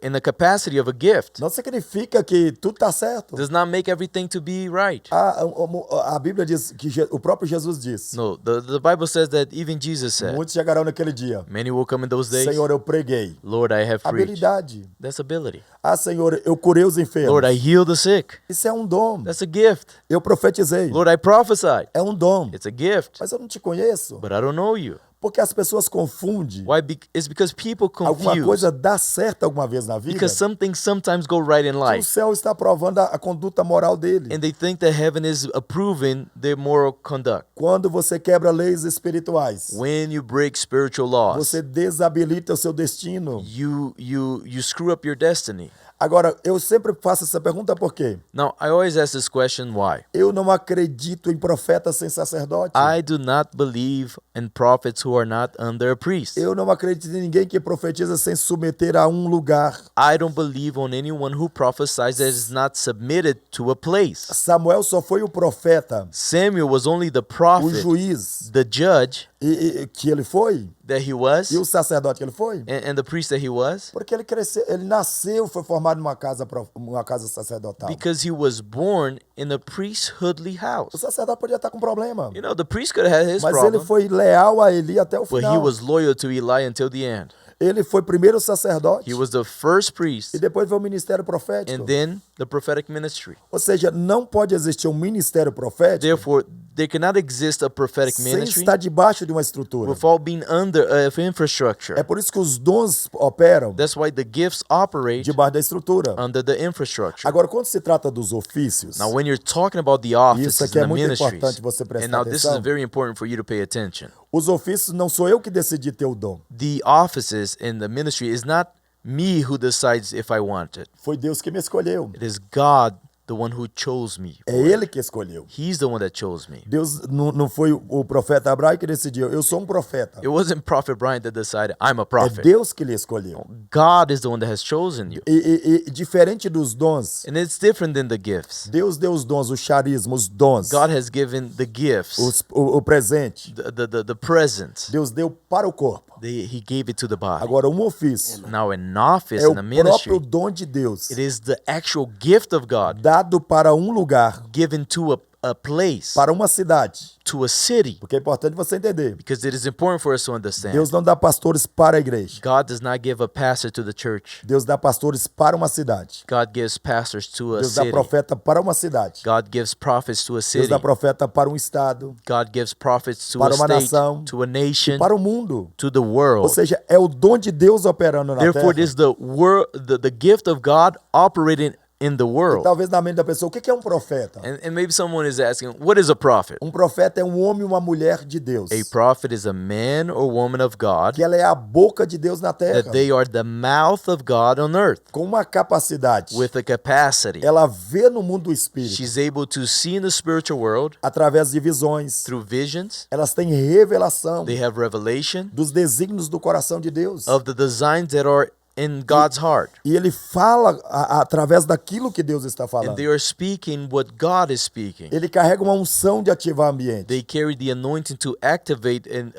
S2: in the capacity of a gift,
S3: não significa que tudo está certo.
S2: does not make everything to be right.
S3: A Bíblia diz que o próprio Jesus diz,
S2: No, the Bible says that even Jesus said,
S3: muitos chegarão naquele dia.
S2: many will come in those days.
S3: Senhor, eu preguei.
S2: Lord, I have preached.
S3: Habilidade.
S2: That's ability.
S3: Ah, Senhor, eu curei os enfermos.
S2: Lord, I heal the sick.
S3: Isso é um dom.
S2: That's a gift.
S3: Eu profetizei.
S2: Lord, I prophesied.
S3: É um dom.
S2: It's a gift.
S3: Mas eu não te conheço.
S2: But I don't know you.
S3: Porque as pessoas confundem.
S2: Why? It's because people
S3: Alguma
S2: confuse.
S3: coisa dá certo alguma vez na vida.
S2: Because some things sometimes go right in
S3: O
S2: life.
S3: céu está provando a conduta moral dele.
S2: And they think that heaven is approving their moral conduct.
S3: Quando você quebra leis espirituais,
S2: When you break spiritual laws,
S3: você desabilita o seu destino.
S2: you screw up your destiny.
S3: Agora, eu sempre faço essa pergunta por quê?
S2: Now, I always ask this question, why?
S3: Eu não acredito em profeta sem sacerdote.
S2: I do not believe in prophets who are not under a priest.
S3: Eu não acredito em ninguém que profetiza sem submeter a um lugar.
S2: I don't believe on anyone who prophesies that is not submitted to a place.
S3: Samuel só foi o profeta,
S2: Samuel was only the
S3: o
S2: prophet,
S3: juiz
S2: the judge
S3: que ele foi,
S2: that he was,
S3: e o sacerdote que ele foi,
S2: and the priest that he was,
S3: porque ele cresceu, ele nasceu, foi formado numa casa sacerdotal.
S2: because he was born in a priesthoodly
S3: O
S2: house.
S3: sacerdote podia estar com problema,
S2: You know, the priest could have had his
S3: mas ele
S2: problem,
S3: foi leal a Eli até o
S2: but he
S3: final.
S2: was loyal to Eli until the end.
S3: Ele foi primeiro sacerdote
S2: He was the first priest,
S3: e depois veio o ministério profético.
S2: and then the prophetic ministry.
S3: Ou seja, não pode existir um ministério profético
S2: Therefore, there cannot exist a prophetic
S3: sem
S2: ministry
S3: estar debaixo de uma estrutura.
S2: without being under infrastructure.
S3: É por isso que os dons operam
S2: That's why the gifts operate
S3: debaixo da estrutura.
S2: under the infrastructure.
S3: Agora, quando se trata dos ofícios,
S2: Now, when you're talking about the
S3: isso
S2: offices
S3: aqui
S2: and
S3: é
S2: the
S3: muito
S2: ministries,
S3: importante você
S2: and
S3: prestar
S2: now this is
S3: atenção,
S2: very important for you to pay attention.
S3: os ofícios não sou eu que decidi ter o dom.
S2: The offices in the ministry is not me who decides if I want it.
S3: Foi Deus que me escolheu.
S2: It is God, the one who chose me.
S3: É Ele que escolheu.
S2: He's the one that chose me.
S3: Deus não foi o profeta Abraão que decidiu. Eu sou um profeta.
S2: It wasn't Prophet Brian that decided, I'm a
S3: É
S2: prophet.
S3: Deus que lhe escolheu.
S2: God is the one that has chosen you.
S3: E diferente dos dons,
S2: And it's different than the gifts.
S3: Deus deu os dons, o charisma, os dons,
S2: God has given the gifts,
S3: o presente.
S2: the presents.
S3: Deus deu para o corpo.
S2: He gave it to the body.
S3: Agora, um ofício
S2: Now, an office
S3: é o
S2: in a ministry,
S3: próprio dom de Deus
S2: it is the actual gift of God
S3: dado para um lugar,
S2: given to a place,
S3: para uma cidade.
S2: to a city,
S3: Porque é importante você entender.
S2: because it is important for us to understand.
S3: Deus não dá pastores para a igreja.
S2: God does not give a pastor to the church.
S3: Deus dá pastores para uma cidade.
S2: God gives pastors to a
S3: Deus dá
S2: city.
S3: profeta para uma cidade.
S2: God gives prophets to a
S3: Deus
S2: city.
S3: dá profeta para um estado,
S2: God gives prophets to
S3: para
S2: a
S3: uma
S2: state,
S3: nação,
S2: to a nation,
S3: para o mundo.
S2: to the
S3: Ou
S2: world.
S3: seja, é o dom de Deus operando na
S2: Therefore, it
S3: terra.
S2: is the gift of God operating in the
S3: E
S2: world.
S3: talvez na mente da pessoa, o que é um profeta?
S2: And maybe someone is asking, what is a prophet?
S3: Um profeta é um homem e uma mulher de Deus.
S2: A prophet is a man or woman of God,
S3: Que ela é a boca de Deus na terra.
S2: that they are the mouth of God on earth,
S3: Com uma capacidade.
S2: with a capacity.
S3: Ela vê no mundo do espírito.
S2: She's able to see in the spiritual world
S3: Através de visões.
S2: through visions.
S3: Elas têm revelação
S2: They have revelation
S3: dos desígnios do coração de Deus.
S2: of the designs that are in God's heart.
S3: E ele fala através daquilo que Deus está
S2: And
S3: falando.
S2: they are speaking what God is speaking.
S3: Ele carrega uma unção de ativar o ambiente.
S2: They carry the anointing to activate an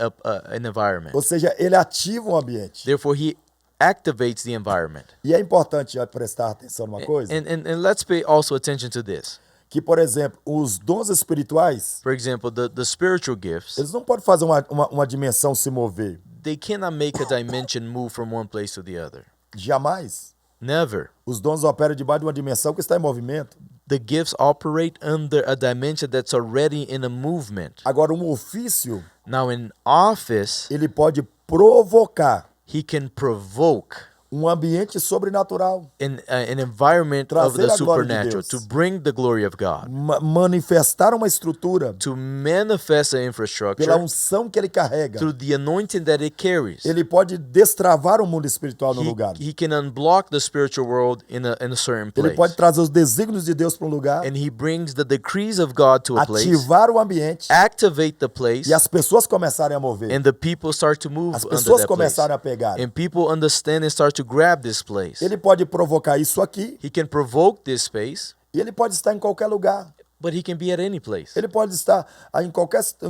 S2: environment.
S3: Ou seja, ele ativa o ambiente.
S2: Therefore, he activates the environment.
S3: E é importante já prestar atenção numa coisa.
S2: And let's pay also attention to this.
S3: Que, por exemplo, os dons espirituais,
S2: For example, the spiritual gifts,
S3: eles não podem fazer uma dimensão se mover.
S2: they cannot make a dimension move from one place to the other.
S3: Jamais.
S2: Never.
S3: Os dons operam debaixo de uma dimensão que está em movimento.
S2: The gifts operate under a dimension that's already in a movement.
S3: Agora, um ofício,
S2: Now, in office,
S3: ele pode provocar
S2: he can provoke
S3: um ambiente sobrenatural.
S2: an environment of
S3: Trazer
S2: the
S3: a glória de
S2: supernatural
S3: Deus.
S2: to bring the glory of God,
S3: Manifestar uma estrutura
S2: to manifest the
S3: pela
S2: infrastructure
S3: unção que ele carrega.
S2: through the anointing that it carries.
S3: Ele pode destravar o mundo espiritual no lugar.
S2: He can unblock the spiritual world in a certain
S3: Ele
S2: place.
S3: pode trazer os desígnios de Deus para um lugar,
S2: And he brings the decrees of God to a place,
S3: ativar o ambiente
S2: activate the place,
S3: e as pessoas começarem a mover.
S2: and the people start to move
S3: As
S2: under
S3: pessoas
S2: that place.
S3: começarem a pegar.
S2: And people understand and start to grab this place.
S3: Ele pode provocar isso aqui
S2: He can provoke this space,
S3: e ele pode estar em qualquer lugar.
S2: but he can be at any place.
S3: Ele pode estar em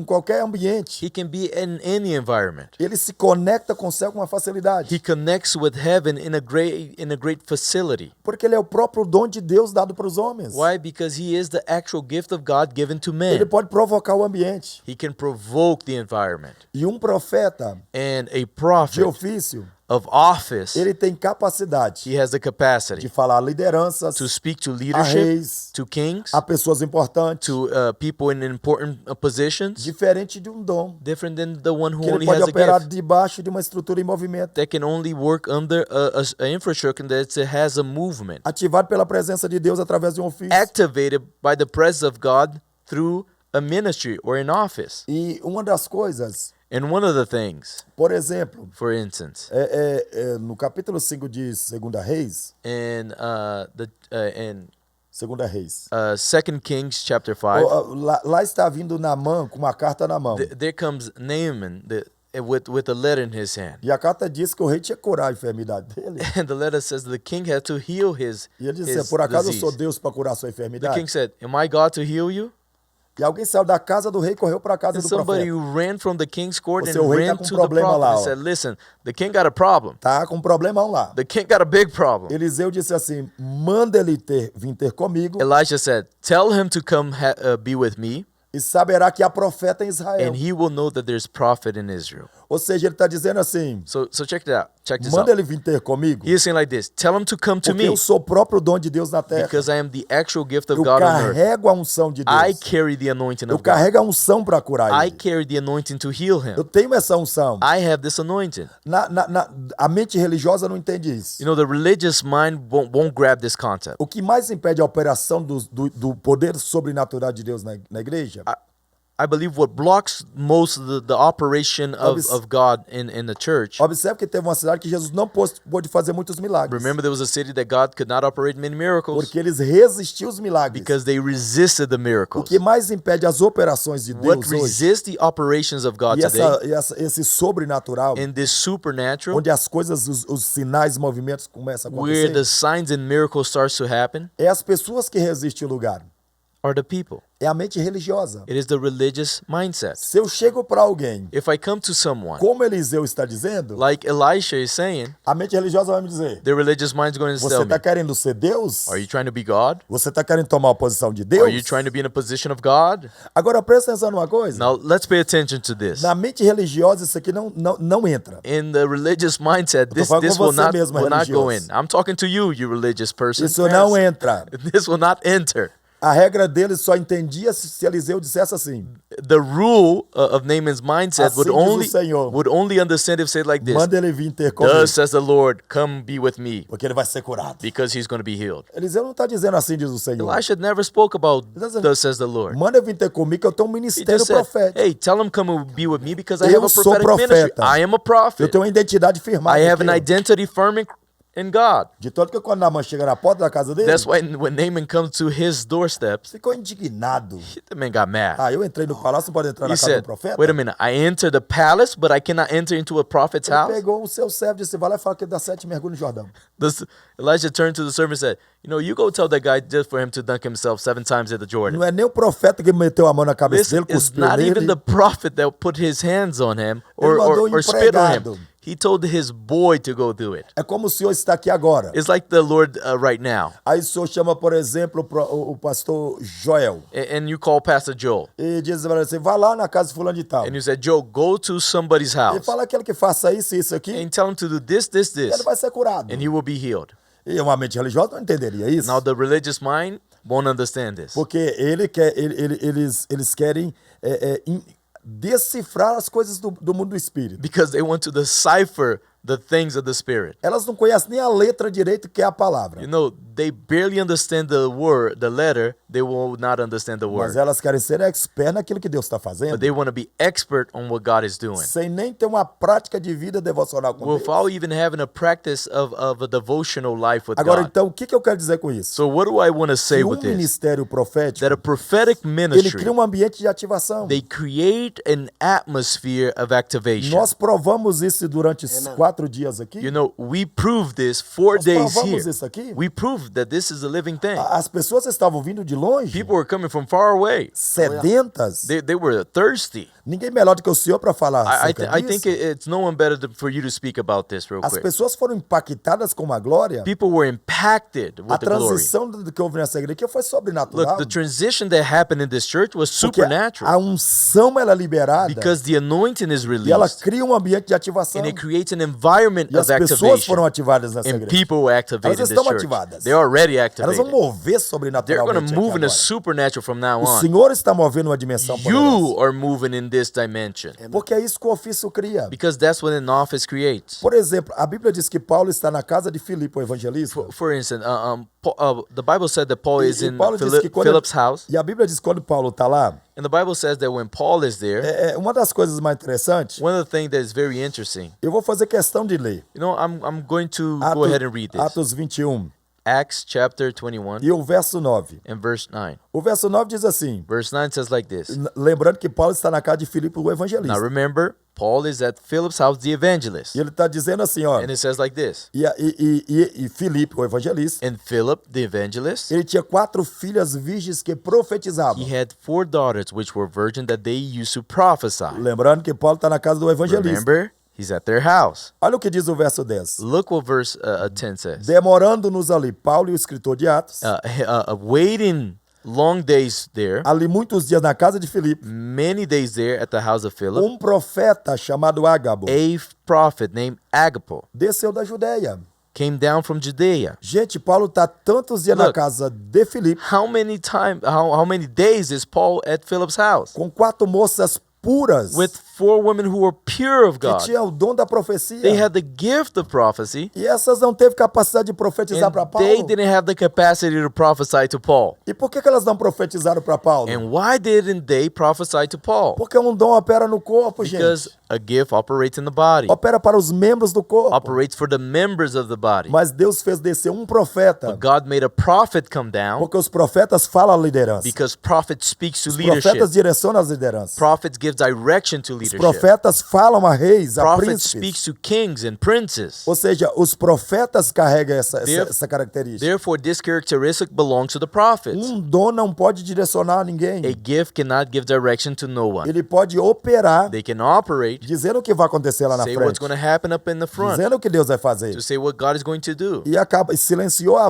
S3: qualquer ambiente.
S2: He can be in any environment.
S3: Ele se conecta com o céu com uma facilidade.
S2: He connects with heaven in a great facility.
S3: Porque ele é o próprio dom de Deus dado para os homens.
S2: Why? Because he is the actual gift of God given to
S3: Ele
S2: men.
S3: pode provocar o ambiente.
S2: He can provoke the environment.
S3: E um profeta
S2: And a
S3: de
S2: prophet
S3: ofício,
S2: of office,
S3: ele tem capacidade
S2: he has the
S3: de
S2: capacity
S3: falar a lideranças,
S2: to speak to
S3: a
S2: leadership,
S3: reis,
S2: to kings,
S3: a pessoas importantes,
S2: to people in important positions,
S3: diferente de um dom
S2: different than the one who
S3: que ele
S2: only
S3: pode
S2: has a
S3: operar
S2: gift
S3: debaixo de uma estrutura em movimento,
S2: that can only work under a infrastructure that has a movement,
S3: ativado pela presença de Deus através de um ofício.
S2: activated by the presence of God through a ministry or an office.
S3: E uma das coisas
S2: And one of the things,
S3: Por exemplo,
S2: for instance,
S3: no capítulo 5 de 2 Reis,
S2: in in
S3: 2 Reis,
S2: 2 Kings chapter 5,
S3: lá está vindo Naamã com uma carta na mão.
S2: there comes Naaman with a letter in his hand.
S3: E a carta diz que o rei tinha que curar a enfermidade dele.
S2: And the letter says the king had to heal his
S3: E ele disse, por acaso eu sou Deus para curar a sua
S2: The
S3: enfermidade?
S2: king said, am I God to heal you?
S3: E alguém saiu da casa do rei e correu para a casa
S2: And
S3: do
S2: somebody
S3: profeta.
S2: who ran from the king's court
S3: O
S2: and
S3: seu rei tá
S2: ran
S3: com
S2: to the
S3: problema
S2: prophet
S3: lá,
S2: and
S3: ó.
S2: said, listen, the king got a problem.
S3: Tá com um problemão lá.
S2: The king got a big problem.
S3: Eliseu disse assim, manda ele vir ter comigo
S2: Elijah said, tell him to come be with me,
S3: e saberá que há profeta em Israel.
S2: and he will know that there's prophet in Israel.
S3: Ou seja, ele está dizendo assim,
S2: So check it out. Check this
S3: manda
S2: out.
S3: ele vir ter comigo,
S2: He is saying like this, tell him to come to
S3: porque
S2: me,
S3: eu sou o próprio dom de Deus na terra.
S2: because I am the actual gift of
S3: Eu
S2: God on earth.
S3: carrego a unção de
S2: I
S3: Deus.
S2: carry the anointing
S3: Eu
S2: of God.
S3: carrego a unção para curar
S2: I
S3: ele.
S2: carry the anointing to heal
S3: Eu
S2: him.
S3: tenho essa unção.
S2: I have this anointing.
S3: A mente religiosa não entende isso.
S2: You know, the religious mind won't grab this concept.
S3: O que mais impede a operação do poder sobrenatural de Deus na igreja
S2: I believe what blocks most the operation of God in the church.
S3: Observe que teve uma cidade que Jesus não pôde fazer muitos milagres.
S2: Remember, there was a city that God could not operate many miracles
S3: Porque eles resistiam os milagres.
S2: because they resisted the
S3: O
S2: miracles.
S3: que mais impede as operações de
S2: What
S3: Deus hoje
S2: resists the operations of God
S3: e
S2: today
S3: esse sobrenatural,
S2: in this supernatural,
S3: onde as coisas, os sinais, movimentos começam a
S2: where the
S3: acontecer,
S2: signs and miracles starts to happen,
S3: é as pessoas que resistem o lugar.
S2: are the people.
S3: É a mente religiosa.
S2: It is the religious mindset.
S3: Se eu chego para alguém,
S2: If I come to someone,
S3: como Eliseu está dizendo,
S2: like Elisha is saying,
S3: a mente religiosa vai me dizer,
S2: the religious mind is going to
S3: você
S2: tell me,
S3: está querendo ser Deus?
S2: are you trying to be God?
S3: Você está querendo tomar a posição de
S2: Are
S3: Deus?
S2: you trying to be in a position of God?
S3: Agora presta atenção numa coisa.
S2: Now, let's pay attention to this.
S3: Na mente religiosa isso aqui não entra.
S2: In the religious mindset, this
S3: falando com
S2: will
S3: você
S2: not
S3: mesmo,
S2: will not go in.
S3: religioso.
S2: I'm talking to you, you religious person.
S3: Isso não entra.
S2: This will not enter.
S3: A regra deles só entendia se Eliseu dissesse assim,
S2: The rule of Naaman's mindset
S3: Assim diz o Senhor.
S2: would only understand if said like this.
S3: manda ele vir ter comigo,
S2: Thus says the Lord, come be with me,
S3: porque ele vai ser curado.
S2: because he's going to be healed.
S3: Eliseu não está dizendo assim, diz o Senhor.
S2: Elisha never spoke about
S3: doesn't-
S2: thus says the Lord.
S3: Manda ele vir ter comigo que eu tenho um
S2: He
S3: ministério
S2: just said,
S3: profético.
S2: hey, tell him come and be with me because I
S3: Eu
S2: have a
S3: sou
S2: prophetic ministry.
S3: profeta.
S2: I am a
S3: Eu
S2: prophet.
S3: tenho uma identidade firmada.
S2: I have an
S3: aqui, ó.
S2: identity firm in God.
S3: De todo que quando Naamã chega na porta da casa dele,
S2: That's why when Naaman comes to his doorsteps,
S3: ficou indignado.
S2: the man got mad.
S3: Eu entrei no palácio, não pode entrar
S2: He
S3: na casa
S2: said,
S3: do profeta.
S2: wait a minute, I enter the palace, but I cannot enter into a prophet's
S3: Ele
S2: house?
S3: pegou o seu servo e disse, vai lá e fala que ele dá 7 mergulhos no Jordão.
S2: Elijah turned to the servant and said, you go tell that guy just for him to dunk himself 7 times at the Jordan.
S3: Não é nem o profeta que meteu a mão na cabeça
S2: This
S3: dele,
S2: is
S3: cuspiu
S2: not even
S3: nele.
S2: the prophet that put his hands on him or,
S3: Ele mandou
S2: or spit on
S3: empregado.
S2: him. He told his boy to go do it.
S3: É como o senhor está aqui agora.
S2: It's like the Lord right now.
S3: Aí o senhor chama, por exemplo, o pastor Joel.
S2: And you call Pastor Joel.
S3: E diz para ele assim, vai lá na casa de fulano de tal.
S2: And you said, Joel, go to somebody's
S3: E
S2: house
S3: fala aquele que faça isso e isso aqui,
S2: and tell him to do this, this,
S3: ele
S2: this,
S3: vai ser curado.
S2: and he will be healed.
S3: E uma mente religiosa não entenderia isso.
S2: Now the religious mind won't understand this.
S3: Porque eles querem decifrar as coisas do mundo do espírito.
S2: Because they want to decipher the things of the Spirit.
S3: Elas não conhecem nem a letra direito que é a palavra.
S2: You know, they barely understand the word, the letter, they will not understand the
S3: Mas
S2: word.
S3: elas querem ser expert naquilo que Deus está fazendo.
S2: But they want to be expert on what God is doing.
S3: Sem nem ter uma prática de vida devocional com Deus.
S2: Without even having a practice of a devotional life with
S3: Agora,
S2: God.
S3: então, o que eu quero dizer com isso?
S2: So what do I want to say
S3: Que
S2: with this?
S3: ministério profético,
S2: That a prophetic
S3: ele
S2: ministry,
S3: cria um ambiente de ativação.
S2: they create an atmosphere of activation.
S3: Nós provamos isso durante esses 4 dias aqui.
S2: You know, we proved this 4
S3: Nós
S2: days
S3: provamos
S2: here.
S3: isso aqui.
S2: We proved that this is a living thing.
S3: As pessoas estavam vindo de longe,
S2: People were coming from far away.
S3: sedentas.
S2: They were thirsty.
S3: Ninguém melhor do que o senhor para falar
S2: I
S3: acerca
S2: think
S3: disso.
S2: it's no one better for you to speak about this real
S3: As
S2: quick.
S3: pessoas foram impactadas com uma glória.
S2: People were impacted
S3: A
S2: with the glory.
S3: transição do que houve nessa igreja aqui foi sobrenatural.
S2: Look, the transition that happened in this church was
S3: Porque
S2: supernatural
S3: a unção ela é liberada
S2: because the anointing is
S3: e ela
S2: released
S3: cria um ambiente de ativação.
S2: and it creates an environment
S3: E as
S2: of
S3: pessoas foram
S2: activation
S3: ativadas nessa
S2: and
S3: igreja.
S2: people were activated
S3: Elas
S2: in this
S3: estão
S2: church.
S3: ativadas.
S2: They're already
S3: Elas vão
S2: activated.
S3: mover
S2: They're going to
S3: sobrenaturalmente
S2: move moving
S3: agora.
S2: a supernatural from now
S3: O
S2: on.
S3: Senhor está movendo uma dimensão
S2: You
S3: poderosa.
S2: are moving in this dimension.
S3: Porque é isso que o ofício cria.
S2: Because that's what an office creates.
S3: Por exemplo, a Bíblia diz que Paulo está na casa de Filipe, o evangelista.
S2: For instance, the Bible said that Paul is in
S3: Paulo diz que quando
S2: Philip's house.
S3: E a Bíblia diz que quando Paulo está lá,
S2: And the Bible says that when Paul is there,
S3: uma das coisas mais interessantes,
S2: one of the things that is very interesting,
S3: eu vou fazer questão de ler.
S2: you know, I'm going to go ahead and read this.
S3: Atos 21
S2: Acts chapter 21
S3: e o verso 9.
S2: and verse 9.
S3: O verso 9 diz assim,
S2: Verse 9 says like this.
S3: lembrando que Paulo está na casa de Filipe, o evangelista.
S2: Now remember, Paul is at Philip's house, the evangelist.
S3: E ele está dizendo assim, ó,
S2: And it says like this.
S3: e Filipe, o evangelista,
S2: And Philip, the evangelist,
S3: ele tinha 4 filhas virgens que profetizavam.
S2: he had 4 daughters which were virgin that they used to prophesy.
S3: Lembrando que Paulo está na casa do evangelista.
S2: Remember, he's at their house.
S3: Olha o que diz o verso 10.
S2: Look what verse 10 says.
S3: Demorando-nos ali, Paulo e o escritor de Atos,
S2: Waiting long days there,
S3: ali muitos dias na casa de Filipe,
S2: many days there at the house of Philip,
S3: profeta chamado Ágabo
S2: a prophet named Agabo
S3: desceu da Judéia.
S2: came down from Judea.
S3: Gente, Paulo está tantos dias na
S2: Look.
S3: casa de Filipe
S2: How many days is Paul at Philip's house?
S3: com 4 moças puras
S2: With 4 women who were pure of
S3: que
S2: God.
S3: tinham o dom da profecia.
S2: They had the gift of prophecy,
S3: E essas não teve capacidade de profetizar
S2: and
S3: para
S2: they
S3: Paulo.
S2: didn't have the capacity to prophesy to Paul.
S3: E por que elas não profetizaram para Paulo?
S2: And why didn't they prophesy to Paul?
S3: Porque um dom opera no corpo,
S2: Because
S3: gente.
S2: a gift operates in the body,
S3: Opera para os membros do corpo.
S2: operates for the members of the body.
S3: Mas Deus fez descer profeta.
S2: But God made a prophet come down
S3: Porque os profetas falam a liderança.
S2: because prophet speaks to
S3: Os
S2: leadership.
S3: profetas direcionam as lideranças.
S2: Prophets give direction to
S3: Os
S2: leadership.
S3: profetas falam a reis, a
S2: Prophet
S3: príncipes.
S2: speaks to kings and princes.
S3: Ou seja, os profetas carregam essa
S2: Theref-
S3: característica.
S2: Therefore, this characteristic belongs to the prophets.
S3: Dom não pode direcionar ninguém.
S2: A gift cannot give direction to no one.
S3: Ele pode operar,
S2: They can operate,
S3: dizendo o que vai acontecer lá na
S2: say what's
S3: frente.
S2: going to happen up in the front,
S3: Dizendo o que Deus vai fazer.
S2: to say what God is going to do.
S3: E silenciou a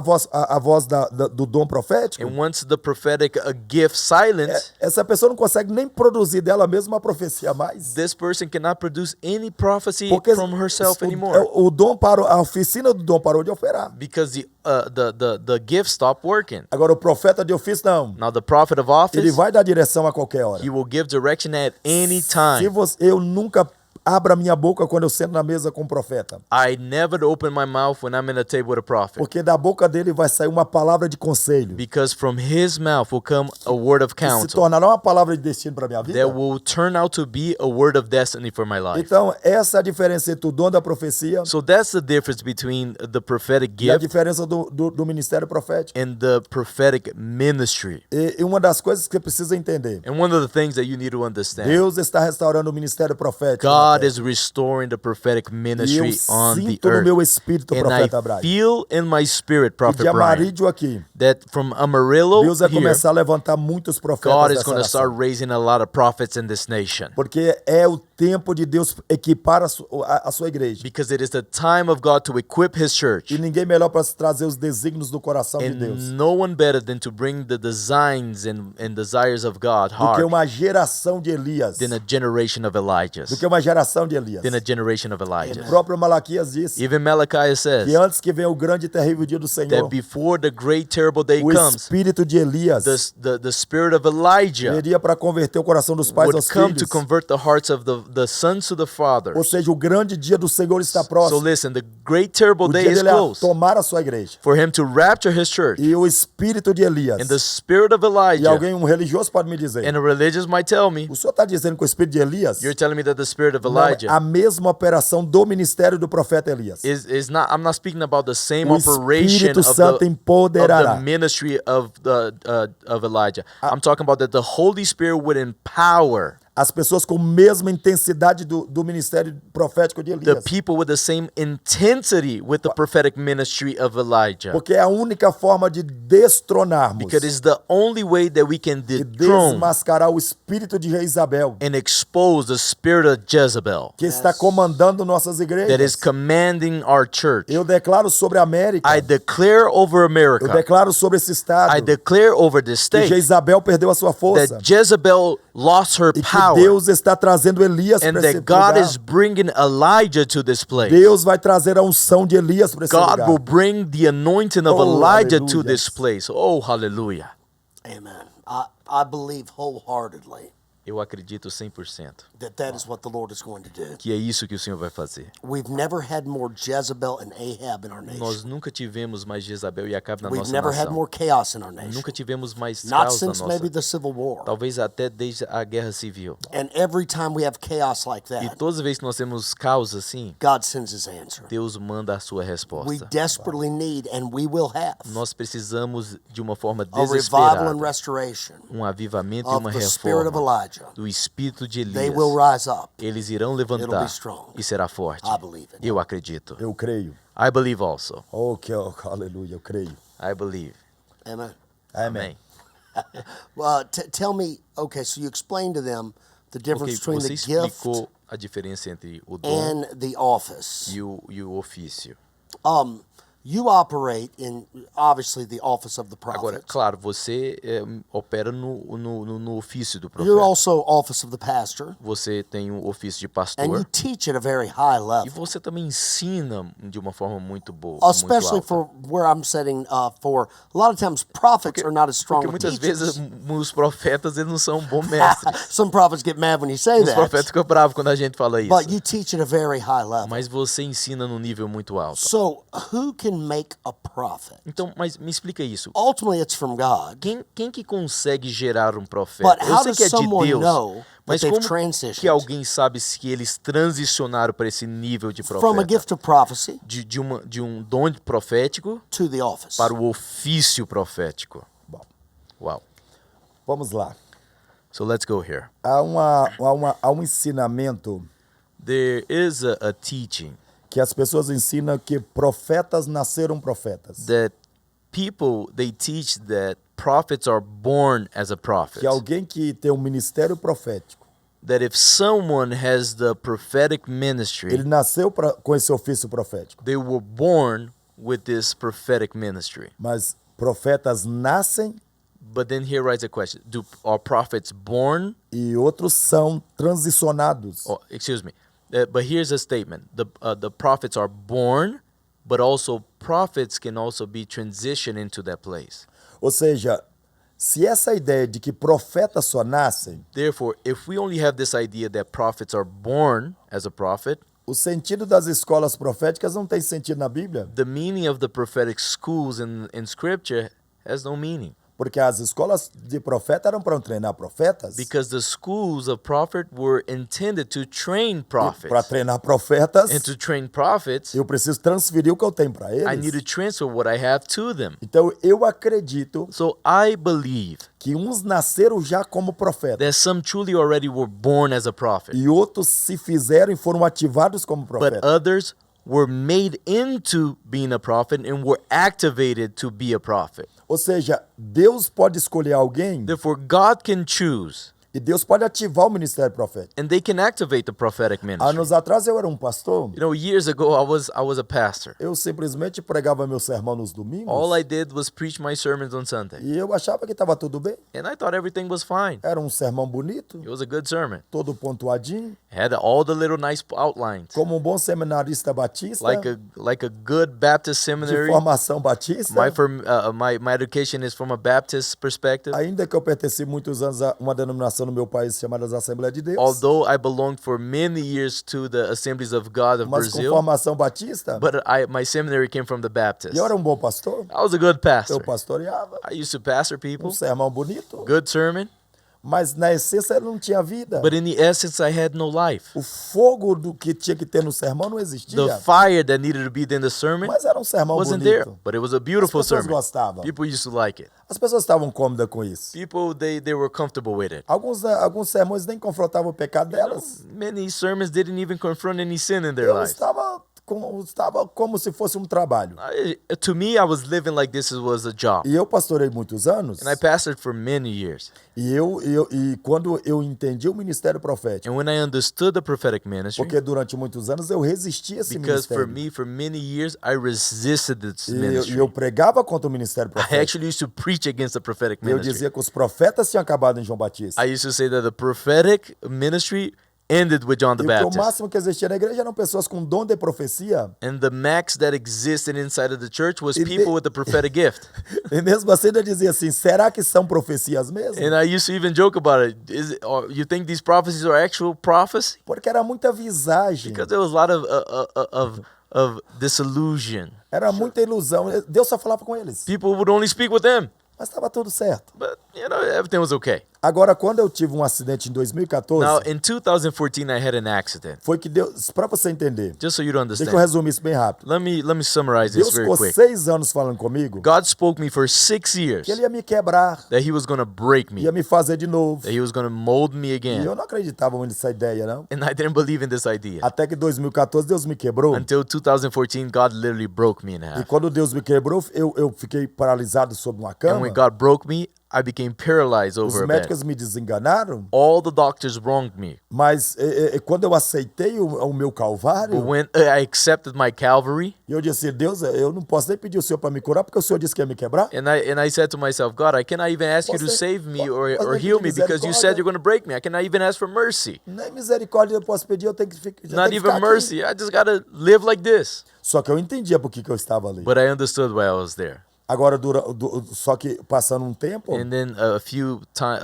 S3: voz do dom profético.
S2: And once the prophetic gift silenced,
S3: Essa pessoa não consegue nem produzir dela mesma uma profecia mais.
S2: this person cannot produce any prophecy
S3: Porque
S2: from herself anymore
S3: o dom parou, a oficina do dom parou de operar.
S2: because the gift stopped working.
S3: Agora o profeta de ofício não.
S2: Now the prophet of
S3: Ele
S2: office,
S3: vai dar direção a qualquer hora.
S2: he will give direction at any
S3: Se
S2: time.
S3: eu nunca abro a minha boca quando eu sento na mesa com o profeta.
S2: I never open my mouth when I'm in a table with a prophet,
S3: Porque da boca dele vai sair uma palavra de conselho.
S2: because from his mouth will come a word of
S3: Que se
S2: counsel
S3: tornará uma palavra de destino para minha vida.
S2: that will turn out to be a word of destiny for my life.
S3: Então, essa é a diferença entre o dom da profecia
S2: So that's the difference between the prophetic
S3: e a
S2: gift
S3: diferença do ministério profético.
S2: and the prophetic ministry.
S3: E uma das coisas que você precisa entender,
S2: And one of the things that you need to understand,
S3: Deus está restaurando o ministério profético. na
S2: God
S3: terra.
S2: is restoring the prophetic
S3: E eu
S2: ministry on the
S3: sinto no
S2: earth.
S3: meu espírito,
S2: And
S3: profeta
S2: I
S3: Brian,
S2: feel in my spirit,
S3: que
S2: Prophet
S3: de
S2: Brian,
S3: Amarillo aqui,
S2: that from Amarillo
S3: Deus vai
S2: here,
S3: começar a levantar muitos profetas
S2: God is
S3: dessa
S2: going to start
S3: nação.
S2: raising a lot of prophets in this nation.
S3: Porque é o tempo de Deus equipar a sua igreja.
S2: Because it is the time of God to equip His church.
S3: E ninguém melhor para trazer os desígnios do coração de Deus
S2: And no one better than to bring the designs and desires of God
S3: do que
S2: hard
S3: uma geração de Elias.
S2: than a generation of
S3: Do
S2: Elijahs.
S3: que uma geração de Elias.
S2: Than a generation of
S3: O
S2: Elijahs.
S3: próprio Malaquias disse
S2: Even Malachi says
S3: que antes que venha o grande e terrível dia do
S2: that
S3: Senhor,
S2: before the great terrible day
S3: o
S2: comes,
S3: espírito de Elias
S2: the spirit of Elijah
S3: viria para converter o coração dos pais
S2: would
S3: aos
S2: come to
S3: filhos.
S2: convert the hearts of the sons to the
S3: Ou
S2: fathers.
S3: seja, o grande dia do Senhor está
S2: So
S3: próximo.
S2: listen, the great terrible
S3: O
S2: day
S3: dia
S2: is
S3: dele
S2: close
S3: tomar a sua igreja.
S2: for him to rapture his church.
S3: E o espírito de Elias.
S2: And the spirit of
S3: E
S2: Elijah,
S3: alguém, um religioso, pode me dizer:
S2: and a religious might tell me,
S3: o senhor está dizendo que o espírito de Elias
S2: you're telling me that the spirit of
S3: não é
S2: Elijah
S3: a mesma operação do ministério do profeta Elias.
S2: is not, I'm not speaking about the same
S3: O
S2: operation
S3: Espírito Santo
S2: of
S3: empoderará.
S2: the ministry of Elijah. I'm talking about that the Holy Spirit would empower
S3: As pessoas com a mesma intensidade do ministério profético de
S2: the
S3: Elias.
S2: people with the same intensity with the prophetic ministry of Elijah.
S3: Porque é a única forma de destronarmos
S2: Because it's the only way that we can
S3: e
S2: dethrone
S3: desmascarar o espírito de rei Isabel,
S2: and expose the spirit of Jezebel
S3: que está comandando nossas
S2: that is
S3: igrejas.
S2: commanding our church.
S3: Eu declaro sobre a América,
S2: I declare over
S3: eu
S2: America,
S3: declaro sobre esse estado,
S2: I declare over this
S3: que
S2: state
S3: Jezabel perdeu a sua força
S2: that Jezebel lost her
S3: e que
S2: power
S3: Deus está trazendo Elias
S2: and
S3: para esse
S2: that God
S3: lugar.
S2: is bringing Elijah to this place.
S3: Deus vai trazer a unção de Elias para esse
S2: God
S3: lugar.
S2: will bring the anointing of
S3: Oh,
S2: Elijah to
S3: hallelujah.
S2: this place. Oh, hallelujah.
S1: Amen. I believe wholeheartedly
S2: Eu acredito 100%
S1: that is what the Lord is going to do.
S2: que é isso que o Senhor vai fazer.
S1: We've never had more Jezebel and Ahab in our
S2: Nós
S1: nation.
S2: nunca tivemos mais Jezabel e Acabe na
S1: We've
S2: nossa
S1: never had
S2: nação.
S1: more chaos in our nation.
S2: Nunca tivemos mais
S1: Not
S2: caos na
S1: since maybe
S2: nossa.
S1: the Civil War.
S2: Talvez até desde a Guerra Civil.
S1: And every time we have chaos like
S2: E
S1: that,
S2: todas as vezes que nós temos caos assim,
S1: God sends his answer.
S2: Deus manda a sua
S1: We
S2: resposta.
S1: desperately need, and we will have,
S2: Nós precisamos de uma forma
S1: a revival
S2: desesperada,
S1: and restoration
S2: avivamento e
S1: of
S2: uma
S1: the spirit of
S2: reforma
S1: Elijah.
S2: do espírito de
S1: They
S2: Elias.
S1: will rise up.
S2: Eles irão
S1: It'll
S2: levantar
S1: be strong.
S2: e será forte.
S1: I believe it.
S2: Eu acredito.
S3: Eu creio.
S2: I believe also.
S3: Aleluia, eu creio.
S2: I believe.
S1: Amen.
S3: Amém.
S1: Tell me, okay, so you explained to them the
S2: Porque
S1: difference between
S2: você
S1: the gift
S2: explicou a diferença entre o dom
S1: and the office.
S2: e o ofício.
S1: You operate in, obviously, the office of the
S2: Agora,
S1: prophet.
S2: claro, você opera no ofício do
S1: You're
S2: profeta.
S1: also office of the pastor,
S2: Você tem o ofício de
S1: and you
S2: pastor.
S1: teach at a very high
S2: E
S1: level,
S2: você também ensina de uma forma muito boa,
S1: especially
S2: muito alta.
S1: for where I'm setting for. A lot of times, prophets are not as strong
S2: Porque
S1: with
S2: muitas vezes
S1: teachers.
S2: os profetas eles não são bons mestres.
S1: Some prophets get mad when you say
S2: Os profetas
S1: that,
S2: ficam bravos quando a gente fala isso.
S1: but you teach at a very high level.
S2: Mas você ensina num nível muito alto.
S1: So, who can make a prophet?
S2: Então, mas me explica isso.
S1: Ultimately, it's from God.
S2: Quem que consegue gerar um profeta?
S1: But
S2: Eu
S1: how
S2: sei
S1: does
S2: que é de
S1: someone
S2: Deus,
S1: know that
S2: mas
S1: they've
S2: como
S1: transitioned
S2: que alguém sabe se eles transicionaram para esse nível de
S1: from a
S2: profeta?
S1: gift of prophecy
S2: De um dom profético
S1: to the office?
S2: para o ofício profético.
S3: Bom,
S2: Uau.
S3: vamos lá.
S2: So let's go here.
S3: Há um ensinamento
S2: There is a teaching
S3: que as pessoas ensinam que profetas nasceram profetas.
S2: that they teach that prophets are born as a prophet.
S3: Que alguém que tem um ministério profético,
S2: That if someone has the prophetic ministry,
S3: ele nasceu com esse ofício profético.
S2: they were born with this prophetic ministry.
S3: Mas profetas nascem
S2: But then here rises a question: are prophets born?
S3: e outros são transicionados.
S2: Oh, excuse me. But here's a statement: the prophets are born, but also prophets can also be transitioned into that place.
S3: Ou seja, se essa ideia de que profetas só nascem,
S2: Therefore, if we only have this idea that prophets are born as a prophet,
S3: o sentido das escolas proféticas não tem sentido na Bíblia,
S2: the meaning of the prophetic schools in Scripture has no meaning.
S3: porque as escolas de profeta eram para treinar profetas.
S2: Because the schools of prophet were intended to train
S3: Para
S2: prophets.
S3: treinar profetas,
S2: And to train prophets,
S3: eu preciso transferir o que eu tenho para
S2: I need to
S3: eles.
S2: transfer what I have to them.
S3: Então eu acredito
S2: So I believe
S3: que uns nasceram já como profetas
S2: that some truly already were born as a prophet,
S3: e outros se fizeram e foram ativados como
S2: but
S3: profetas.
S2: others were made into being a prophet and were activated to be a prophet.
S3: Ou seja, Deus pode escolher alguém
S2: Therefore, God can choose
S3: e Deus pode ativar o ministério profético.
S2: and they can activate the prophetic ministry.
S3: Anos atrás eu era um pastor,
S2: You know, years ago I was a pastor.
S3: eu simplesmente pregava meu sermão nos domingos
S2: All I did was preach my sermons on Sunday.
S3: e eu achava que estava tudo bem.
S2: And I thought everything was fine.
S3: Era um sermão bonito,
S2: It was a good sermon.
S3: todo pontuadinho,
S2: Had all the little nice outlines.
S3: como um bom seminarista batista,
S2: Like a good Baptist
S3: de
S2: seminary.
S3: formação batista.
S2: My education is from a Baptist perspective.
S3: Ainda que eu pertenci muitos anos a uma denominação no meu país chamada Assembleia de Deus,
S2: Although I belonged for many years to the Assemblies of God of
S3: mas com
S2: Brazil,
S3: formação batista,
S2: but my seminary came from the Baptist.
S3: e eu era um bom pastor,
S2: I was a good pastor.
S3: eu pastoreava,
S2: I used to pastor people.
S3: um sermão bonito,
S2: Good sermon.
S3: mas na essência ele não tinha vida.
S2: But in the essence, I had no life.
S3: O fogo do que tinha que ter no sermão não
S2: The
S3: existia,
S2: fire that needed to be in the sermon
S3: mas era um sermão
S2: wasn't there,
S3: bonito.
S2: but it was a beautiful
S3: As pessoas
S2: sermon.
S3: gostavam.
S2: People used to like it.
S3: As pessoas estavam cômodas com isso.
S2: People, they were comfortable with it.
S3: Alguns sermões nem confrontavam o pecado delas.
S2: Many sermons didn't even confront any sin in their
S3: Eu
S2: lives.
S3: estava como se fosse um trabalho.
S2: To me, I was living like this was a job.
S3: E eu pastorei muitos anos.
S2: And I pastored for many years.
S3: E quando eu entendi o ministério profético,
S2: And when I understood the prophetic ministry,
S3: porque durante muitos anos eu resisti a esse
S2: because for
S3: ministério.
S2: me, for many years, I resisted this
S3: E
S2: ministry.
S3: eu pregava contra o ministério
S2: I
S3: profético.
S2: actually used to preach against the prophetic
S3: Eu
S2: ministry.
S3: dizia que os profetas tinham acabado em João Batista.
S2: I used to say that the prophetic ministry ended with John the
S3: E o
S2: Baptist.
S3: máximo que existia na igreja eram pessoas com dom de profecia.
S2: And the max that existed inside of the church was
S3: E
S2: people
S3: de-
S2: with the prophetic gift.
S3: E mesmo assim ele dizia assim, será que são profecias mesmo?
S2: And I used to even joke about it. You think these prophecies are actual prophecy?
S3: Porque era muita visagem,
S2: Because there was a lot of disillusion.
S3: era muita ilusão. Deus só falava com eles,
S2: People would only speak with them,
S3: mas estava tudo certo.
S2: but everything was okay.
S3: Agora, quando eu tive um acidente em 2014,
S2: Now, in 2014, I had an accident.
S3: foi que Deus, para você entender,
S2: Just so you don't
S3: deixa eu
S2: understand,
S3: resumir isso bem rápido.
S2: let me summarize this
S3: Deus
S2: very
S3: ficou
S2: quick.
S3: 6 anos falando comigo
S2: God spoke me for 6 years
S3: que ele ia me quebrar,
S2: that He was going to break me,
S3: ia me fazer de novo.
S2: that He was going to mold me
S3: E
S2: again.
S3: eu não acreditava muito nessa ideia, não.
S2: And I didn't believe in this idea.
S3: Até que 2014 Deus me quebrou.
S2: Until 2014, God literally broke me in
S3: E
S2: half.
S3: quando Deus me quebrou, eu fiquei paralisado sobre uma
S2: And
S3: cama.
S2: when God broke me, I became paralyzed
S3: Os
S2: over a bed.
S3: médicos me desenganaram,
S2: All the doctors wronged me.
S3: mas quando eu aceitei o meu
S2: But
S3: calvário,
S2: when I accepted my Calvary,
S3: eu disse, Deus, eu não posso nem pedir o Senhor para me curar, porque o Senhor disse que ia me quebrar.
S2: and I said to myself, God, I cannot even ask you to
S3: Você-
S2: save me or
S3: você
S2: heal me
S3: tem
S2: because you said
S3: misericórdia.
S2: you're going to break me. I cannot even ask for mercy.
S3: Nem misericórdia eu posso pedir, eu tenho que ficar.
S2: Not even mercy. I just got to live like this.
S3: Só que eu entendia por que eu estava ali.
S2: But I understood why I was there.
S3: Agora, só que passando um tempo,
S2: And then a few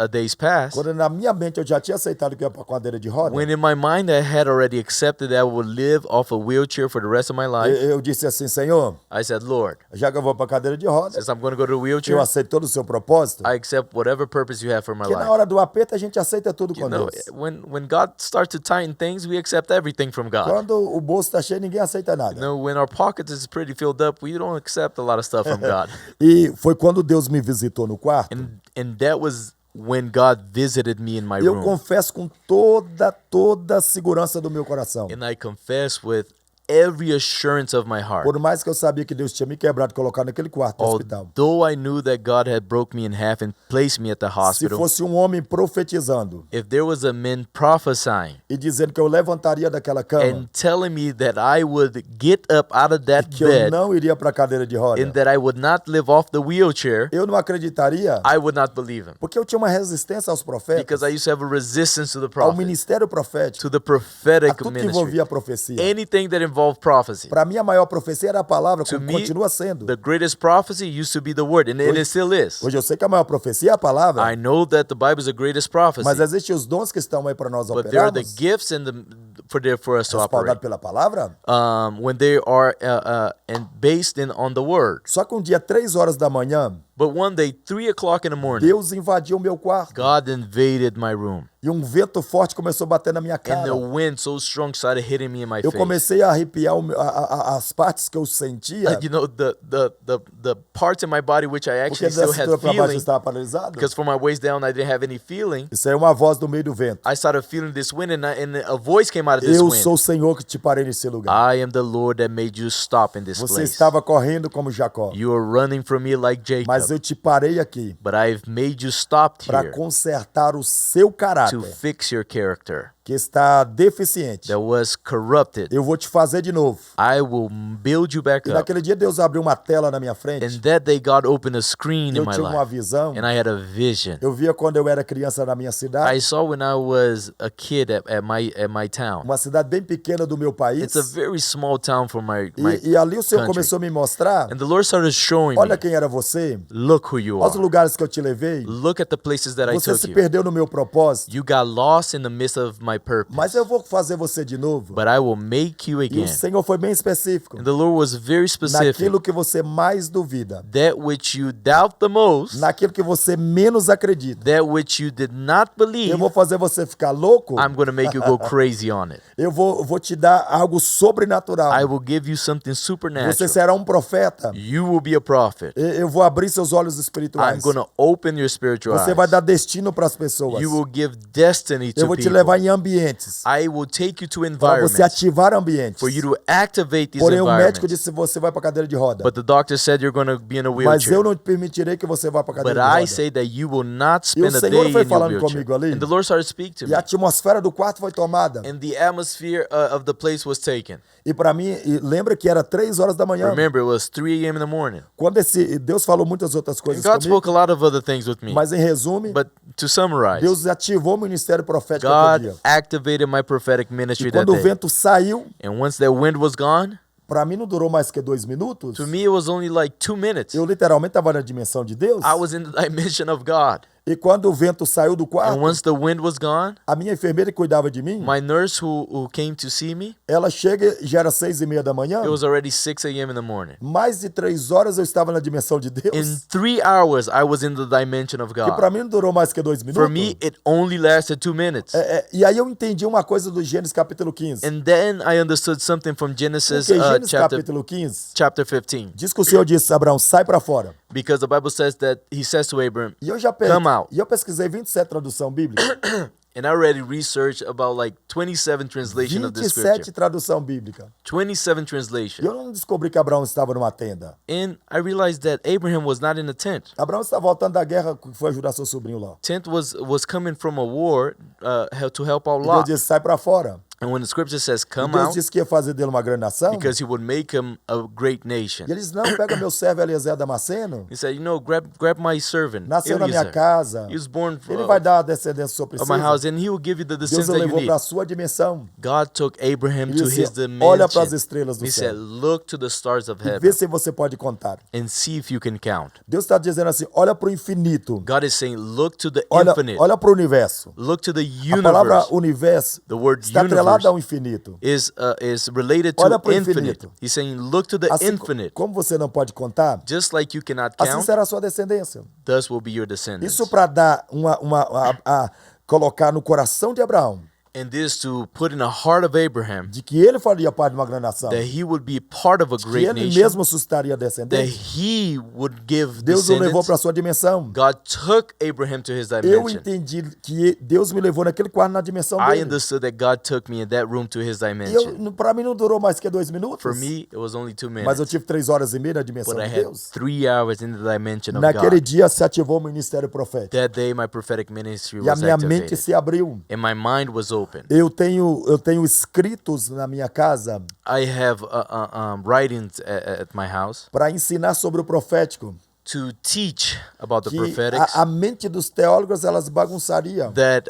S2: days passed.
S3: quando na minha mente eu já tinha aceitado que ia para cadeira de roda,
S2: When in my mind I had already accepted that I would live off a wheelchair for the rest of my life,
S3: eu disse assim, Senhor,
S2: I said, Lord,
S3: já que eu vou para cadeira de roda,
S2: since I'm going to go to the
S3: eu
S2: wheelchair,
S3: aceito todo o seu propósito,
S2: I accept whatever purpose you have for my
S3: porque na
S2: life.
S3: hora do aperto a gente aceita tudo
S2: You
S3: com
S2: know,
S3: Deus.
S2: when God starts to tighten things, we accept everything from God.
S3: Quando o bolso está cheio, ninguém aceita
S2: You
S3: nada.
S2: know, when our pockets is pretty filled up, we don't accept a lot of stuff from God.
S3: E foi quando Deus me visitou no quarto.
S2: And that was when God visited me in my
S3: Eu
S2: room.
S3: confesso com toda a segurança do meu coração.
S2: And I confess with every assurance of my heart.
S3: Por mais que eu sabia que Deus tinha me quebrado e colocado naquele quarto do hospital.
S2: Although I knew that God had broke me in half and placed me at the
S3: Se
S2: hospital,
S3: fosse um homem profetizando
S2: if there was a man prophesying
S3: e dizendo que eu levantaria daquela cama
S2: and telling me that I would get up out of that
S3: que eu
S2: bed
S3: não iria para a cadeira de roda,
S2: and that I would not live off the wheelchair,
S3: eu não acreditaria,
S2: I would not believe him.
S3: porque eu tinha uma resistência aos profetas,
S2: Because I used to have a resistance to the
S3: ao
S2: prophet,
S3: ministério profético,
S2: to the
S3: a
S2: prophetic
S3: tudo que
S2: ministry.
S3: envolvia a profecia.
S2: Anything that involved prophecy.
S3: Para mim, a maior profecia era a palavra,
S2: To
S3: como
S2: me,
S3: continua sendo.
S2: the greatest prophecy used to be the word, and it still is.
S3: Hoje eu sei que a maior profecia é a palavra,
S2: I know that the Bible is the greatest prophecy,
S3: mas existem os dons que estão aí para nós
S2: but there are the
S3: operarmos,
S2: gifts for us to operate.
S3: respaldado pela palavra.
S2: When they are and based on the word.
S3: Só que um dia, 3 horas da manhã,
S2: But one day, 3 o'clock in the morning,
S3: Deus invadiu o meu quarto.
S2: God invaded my room,
S3: E um vento forte começou a bater na minha
S2: and
S3: cara.
S2: the wind so strong started hitting me in my
S3: Eu
S2: face.
S3: comecei a arrepiar as partes que eu sentia,
S2: You know, the parts in my body which I
S3: porque
S2: actually
S3: da
S2: still had
S3: cintura para baixo eu
S2: feeling,
S3: estava paralisado.
S2: because from my waist down I didn't have any feeling.
S3: Isso aí é uma voz do meio do vento.
S2: I started feeling this wind, and a voice came out of this
S3: Eu
S2: wind.
S3: sou o Senhor que te parei nesse lugar.
S2: I am the Lord that made you stop in this
S3: Você
S2: place.
S3: estava correndo como Jacó,
S2: You are running from me like
S3: mas
S2: Jacob,
S3: eu te parei aqui
S2: but I've made you stop
S3: para
S2: here
S3: consertar o seu
S2: to
S3: caráter,
S2: fix your character
S3: que está deficiente.
S2: that was corrupted.
S3: Eu vou te fazer de novo.
S2: I will build you back
S3: E
S2: up.
S3: naquele dia Deus abriu uma tela na minha frente.
S2: And that day God opened a screen in
S3: Eu
S2: my
S3: tinha uma
S2: life,
S3: visão.
S2: and I had a vision.
S3: Eu via quando eu era criança na minha
S2: I
S3: cidade,
S2: saw when I was a kid at my town.
S3: uma cidade bem pequena do meu país.
S2: It's a very small town for my
S3: E ali o Senhor
S2: country.
S3: começou a me mostrar,
S2: And the Lord started showing me,
S3: olha quem era você,
S2: look who you
S3: olha os
S2: are.
S3: lugares que eu te levei.
S2: Look at the places that I
S3: Você
S2: took
S3: se
S2: you.
S3: perdeu no meu propósito,
S2: You got lost in the midst of my purpose,
S3: mas eu vou fazer você de novo.
S2: but I will make you
S3: E o
S2: again.
S3: Senhor foi bem específico.
S2: And the Lord was very specific.
S3: Naquilo que você mais duvida,
S2: That which you doubt the most,
S3: naquilo que você menos acredita.
S2: that which you did not believe,
S3: Eu vou fazer você ficar louco.
S2: I'm going to make you go crazy on it.
S3: Eu vou te dar algo sobrenatural.
S2: I will give you something
S3: Você
S2: supernatural.
S3: será um profeta.
S2: You will be a prophet.
S3: Eu vou abrir seus olhos
S2: I'm
S3: espirituais.
S2: going to open your spiritual
S3: Você
S2: eyes.
S3: vai dar destino para as pessoas.
S2: You will give destiny
S3: Eu
S2: to
S3: vou te
S2: people.
S3: levar em ambientes
S2: I will take you to
S3: para você
S2: environments
S3: ativar ambientes.
S2: for you to activate these
S3: Porém, o médico
S2: environments.
S3: disse você vai para cadeira de roda.
S2: But the doctor said you're going to be in a
S3: Mas eu
S2: wheelchair.
S3: não te permitirei que você vá para a
S2: But
S3: cadeira de
S2: I
S3: roda.
S2: say that you will not
S3: E o
S2: spend a
S3: Senhor
S2: day in
S3: foi
S2: your
S3: falando
S2: wheelchair.
S3: comigo ali.
S2: And the Lord started speaking to
S3: E
S2: me.
S3: a atmosfera do quarto foi tomada.
S2: And the atmosphere of the place was taken.
S3: E para mim, lembra que era 3 horas da manhã.
S2: Remember, it was 3 a.m. in the morning.
S3: Quando Deus falou muitas outras
S2: And
S3: coisas
S2: God
S3: comigo,
S2: spoke a lot of other things with me.
S3: mas em resumo,
S2: But to summarize,
S3: Deus ativou o ministério profético
S2: God
S3: aquele dia.
S2: activated my prophetic ministry
S3: E
S2: that
S3: quando o
S2: day.
S3: vento saiu,
S2: And once that wind was gone,
S3: para mim não durou mais que 2 minutos.
S2: to me it was only like 2 minutes.
S3: Eu literalmente estava na dimensão de Deus.
S2: I was in the dimension of God.
S3: E quando o vento saiu do quarto,
S2: And once the wind was gone,
S3: a minha enfermeira que cuidava de mim,
S2: my nurse who came to see me,
S3: ela chega, já era 6:30 da manhã.
S2: it was already 6 a.m. in the morning.
S3: Mais de 3 horas eu estava na dimensão de
S2: In
S3: Deus.
S2: 3 hours, I was in the dimension of
S3: Que para
S2: God.
S3: mim não durou mais que 2 minutos.
S2: For me, it only lasted 2 minutes.
S3: E aí eu entendi uma coisa do Gênesis capítulo 15.
S2: And then I understood something from Genesis
S3: Porque Gênesis
S2: chapter
S3: capítulo 15
S2: chapter 15.
S3: diz que o Senhor disse a Abraão, sai para fora.
S2: Because the Bible says that he says to Abraham,
S3: E eu já
S2: come out.
S3: E eu pesquisei 27 tradução bíblica.
S2: And I already researched about like 27 translation of this
S3: 27
S2: scripture.
S3: tradução bíblica.
S2: 27
S3: E
S2: translation.
S3: eu não descobri que Abraão estava numa tenda.
S2: And I realized that Abraham was not in a tent.
S3: Abraão está voltando da guerra que foi ajudar seu sobrinho lá.
S2: Tent was coming from a war to help out
S3: E Deus
S2: Lot.
S3: disse, sai para fora.
S2: And when the scripture says
S3: E
S2: come
S3: Deus
S2: out,
S3: disse que ia fazer dele uma grande nação.
S2: because he would make him a great
S3: E
S2: nation.
S3: ele disse, não, pega meu servo Eliezer Damasceno.
S2: He said, grab my servant,
S3: Nasceu na minha
S2: Eliezer.
S3: casa.
S2: He was born
S3: Ele vai dar a descendência que o senhor
S2: of my house,
S3: precisa.
S2: and he will give you the
S3: Deus
S2: descendants
S3: o
S2: that you
S3: levou
S2: need.
S3: para a sua dimensão.
S2: God took Abraham
S3: Ele
S2: to
S3: disse,
S2: his
S3: olha para as
S2: dimension.
S3: estrelas do
S2: He
S3: céu.
S2: said, look to the stars of
S3: E
S2: heaven
S3: vê se você pode contar.
S2: and see if you can count.
S3: Deus está dizendo assim, olha para o infinito.
S2: God is saying, look to the
S3: Olha
S2: infinite.
S3: para o universo.
S2: Look to the
S3: A palavra
S2: universe.
S3: universo
S2: The word
S3: está atrelada
S2: universe
S3: ao infinito.
S2: is related
S3: Olha
S2: to
S3: pro
S2: infinite.
S3: infinito.
S2: He's saying, look to the
S3: Assim
S2: infinite.
S3: como você não pode contar,
S2: Just like you cannot
S3: assim
S2: count,
S3: será a sua descendência.
S2: thus will be your descendants.
S3: Isso para dar colocar no coração de Abraão
S2: And this to put in the heart of Abraham
S3: de que ele faria parte de uma grande nação,
S2: that he would be part of a
S3: que
S2: great
S3: ele
S2: nation,
S3: mesmo suscitaria a
S2: that
S3: descendência.
S2: he would give
S3: Deus o levou
S2: descendants.
S3: para a sua dimensão.
S2: God took Abraham to his
S3: Eu
S2: dimension.
S3: entendi que Deus me levou naquele quarto na dimensão
S2: I
S3: dele.
S2: understood that God took me in that room to his
S3: E
S2: dimension.
S3: para mim não durou mais que 2 minutos.
S2: For me, it was only 2
S3: Mas eu
S2: minutes.
S3: tive 3 horas e meia na dimensão
S2: But I
S3: de
S2: had
S3: Deus.
S2: 3 hours in the dimension of
S3: Naquele
S2: God.
S3: dia se ativou o ministério profético.
S2: That day, my prophetic ministry
S3: E a
S2: was
S3: minha mente
S2: activated.
S3: se abriu.
S2: And my mind was open.
S3: Eu tenho escritos na minha casa
S2: I have writings at my house
S3: para ensinar sobre o profético.
S2: to teach about the
S3: Que
S2: prophetics.
S3: a mente dos teólogos elas bagunçariam.
S2: That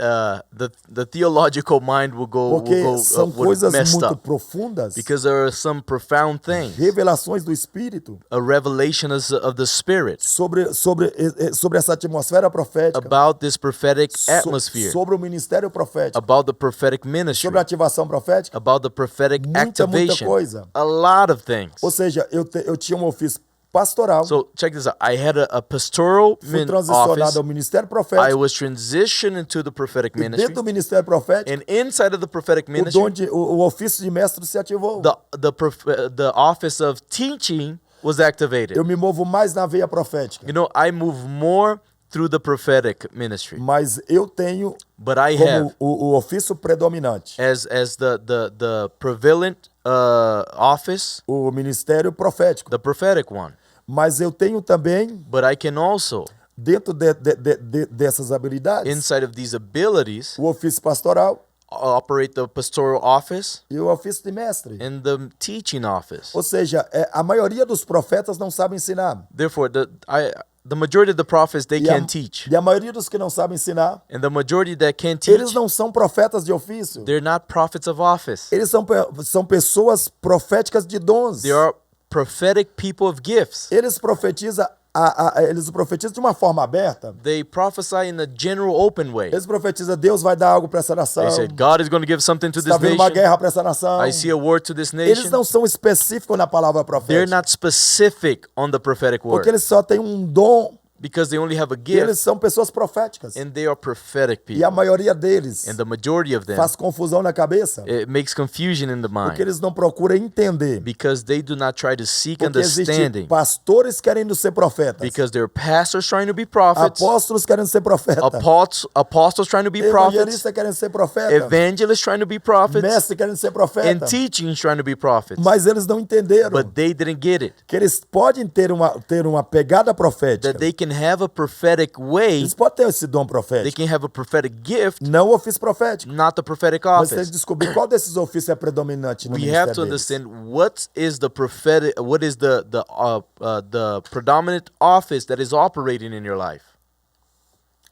S2: the theological mind
S3: Porque são
S2: would
S3: coisas
S2: messed
S3: muito
S2: up.
S3: profundas.
S2: Because there are some profound things.
S3: Revelações do Espírito
S2: A revelation of the Spirit
S3: sobre essa atmosfera profética.
S2: about this prophetic
S3: so-
S2: atmosphere.
S3: Sobre o ministério profético.
S2: About the prophetic ministry.
S3: Sobre a ativação profética.
S2: About the prophetic
S3: Muita
S2: activation.
S3: coisa.
S2: A lot of things.
S3: Ou seja, eu tinha um ofício pastoral.
S2: So check this out. I had a pastoral
S3: Fui transicionado
S2: office.
S3: ao ministério
S2: I
S3: profético.
S2: was transitioned into the prophetic
S3: E dentro
S2: ministry.
S3: do ministério profético,
S2: And inside of the prophetic ministry,
S3: o ofício de mestre se ativou.
S2: the office of teaching was activated.
S3: Eu me movo mais na veia profética.
S2: I move more through the prophetic ministry.
S3: Mas eu tenho
S2: But I have
S3: como o ofício predominante
S2: as the prevalent office,
S3: o ministério profético.
S2: the prophetic one.
S3: Mas eu tenho também,
S2: But I can also,
S3: dentro dessas habilidades,
S2: inside of these abilities,
S3: o ofício pastoral
S2: operate the pastoral office
S3: e o ofício de mestre.
S2: and the teaching office.
S3: Ou seja, a maioria dos profetas não sabe ensinar.
S2: Therefore, the majority of the prophets, they
S3: E a,
S2: can teach.
S3: e a maioria dos que não sabem ensinar,
S2: And the majority that can
S3: eles
S2: teach,
S3: não são profetas de ofício.
S2: they're not prophets of office.
S3: Eles são pessoas proféticas de dons.
S2: They are prophetic people of gifts.
S3: Eles profetizam de uma forma aberta.
S2: They prophesy in a general open way.
S3: Eles profetizam, Deus vai dar algo para essa nação.
S2: They said, God is going to give something to
S3: Está
S2: this
S3: vindo uma
S2: nation.
S3: guerra para essa nação.
S2: I see a word to this
S3: Eles
S2: nation.
S3: não são específicos na palavra
S2: They're
S3: profética.
S2: not specific on the prophetic
S3: Porque
S2: word
S3: eles só têm um dom.
S2: because they only have a
S3: E eles
S2: gift
S3: são pessoas proféticas.
S2: and they are prophetic
S3: E a
S2: people.
S3: maioria deles
S2: And the majority of them,
S3: faz confusão na cabeça.
S2: it makes confusion in the
S3: Porque
S2: mind
S3: eles não procuram entender.
S2: because they do not try to seek
S3: Porque existem
S2: understanding.
S3: pastores querendo ser profetas.
S2: Because there are pastors trying to be prophets,
S3: Apóstolos querendo ser profetas.
S2: apostles trying to be prophets,
S3: Evangelistas querendo ser profetas.
S2: evangelists trying to be prophets,
S3: Mestre querendo ser
S2: and
S3: profeta.
S2: teachings trying to be prophets.
S3: Mas eles não entenderam
S2: But they didn't get it.
S3: que eles podem ter uma pegada profética.
S2: That they can have a prophetic way,
S3: Eles podem ter esse dom
S2: they
S3: profético.
S2: can have a prophetic gift,
S3: Não o ofício profético.
S2: not the prophetic
S3: Mas tem que
S2: office.
S3: descobrir qual desses ofícios é predominante no
S2: We have to
S3: ministério deles.
S2: understand what is the prophetic, what is the predominant office that is operating in your life.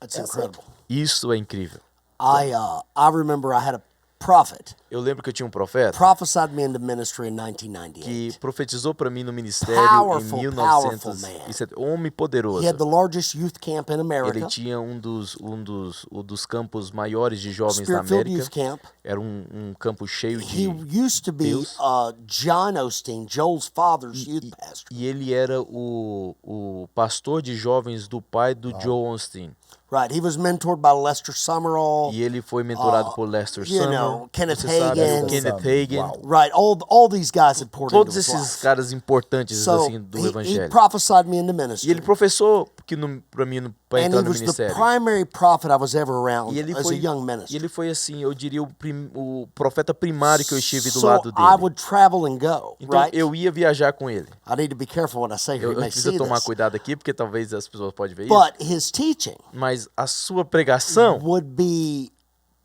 S1: That's incredible.
S2: Isso é incrível.
S1: I remember I had a prophet
S2: Eu lembro que eu tinha um profeta
S1: prophesied me into ministry in
S2: que
S1: 1998.
S2: profetizou para mim no ministério
S1: Powerful,
S2: em
S1: powerful
S2: 1970. Homem poderoso.
S1: He had the largest youth camp in
S2: Ele
S1: America,
S2: tinha um dos campos maiores de jovens da
S1: Spirit-filled
S2: América.
S1: Youth Camp.
S2: Era um campo cheio
S1: He
S2: de
S1: used to be
S2: Deus.
S1: John Osteen, Joel's father's youth pastor.
S2: E ele era o pastor de jovens do pai do Joe Osteen.
S1: Right, he was mentored by Lester Summerall.
S2: E ele foi mentorado por Lester
S1: you
S2: Summer.
S1: know, Kenneth
S2: Você sabe,
S1: Hagin.
S2: Kenneth Hagin.
S3: Uau.
S1: Right, all these guys had poured
S2: Todos
S1: into his
S2: esses
S1: life.
S2: caras importantes
S1: So
S2: assim do
S1: he
S2: evangelho.
S1: prophesied me into
S2: E
S1: ministry.
S2: ele professou que para mim para
S1: And
S2: entrar
S1: he
S2: no
S1: was the
S2: ministério.
S1: primary prophet I was ever around
S2: E ele
S1: as a young minister.
S2: foi assim, eu diria o profeta primário que eu estive do
S1: So
S2: lado
S1: I
S2: dele.
S1: would travel and go,
S2: Então
S1: right?
S2: eu ia viajar com ele.
S1: I need to be careful what I say here.
S2: Eu
S1: You may
S2: preciso
S1: see
S2: tomar
S1: this.
S2: cuidado aqui porque talvez as pessoas podem ver isso.
S1: But his teaching
S2: Mas a sua pregação
S1: would be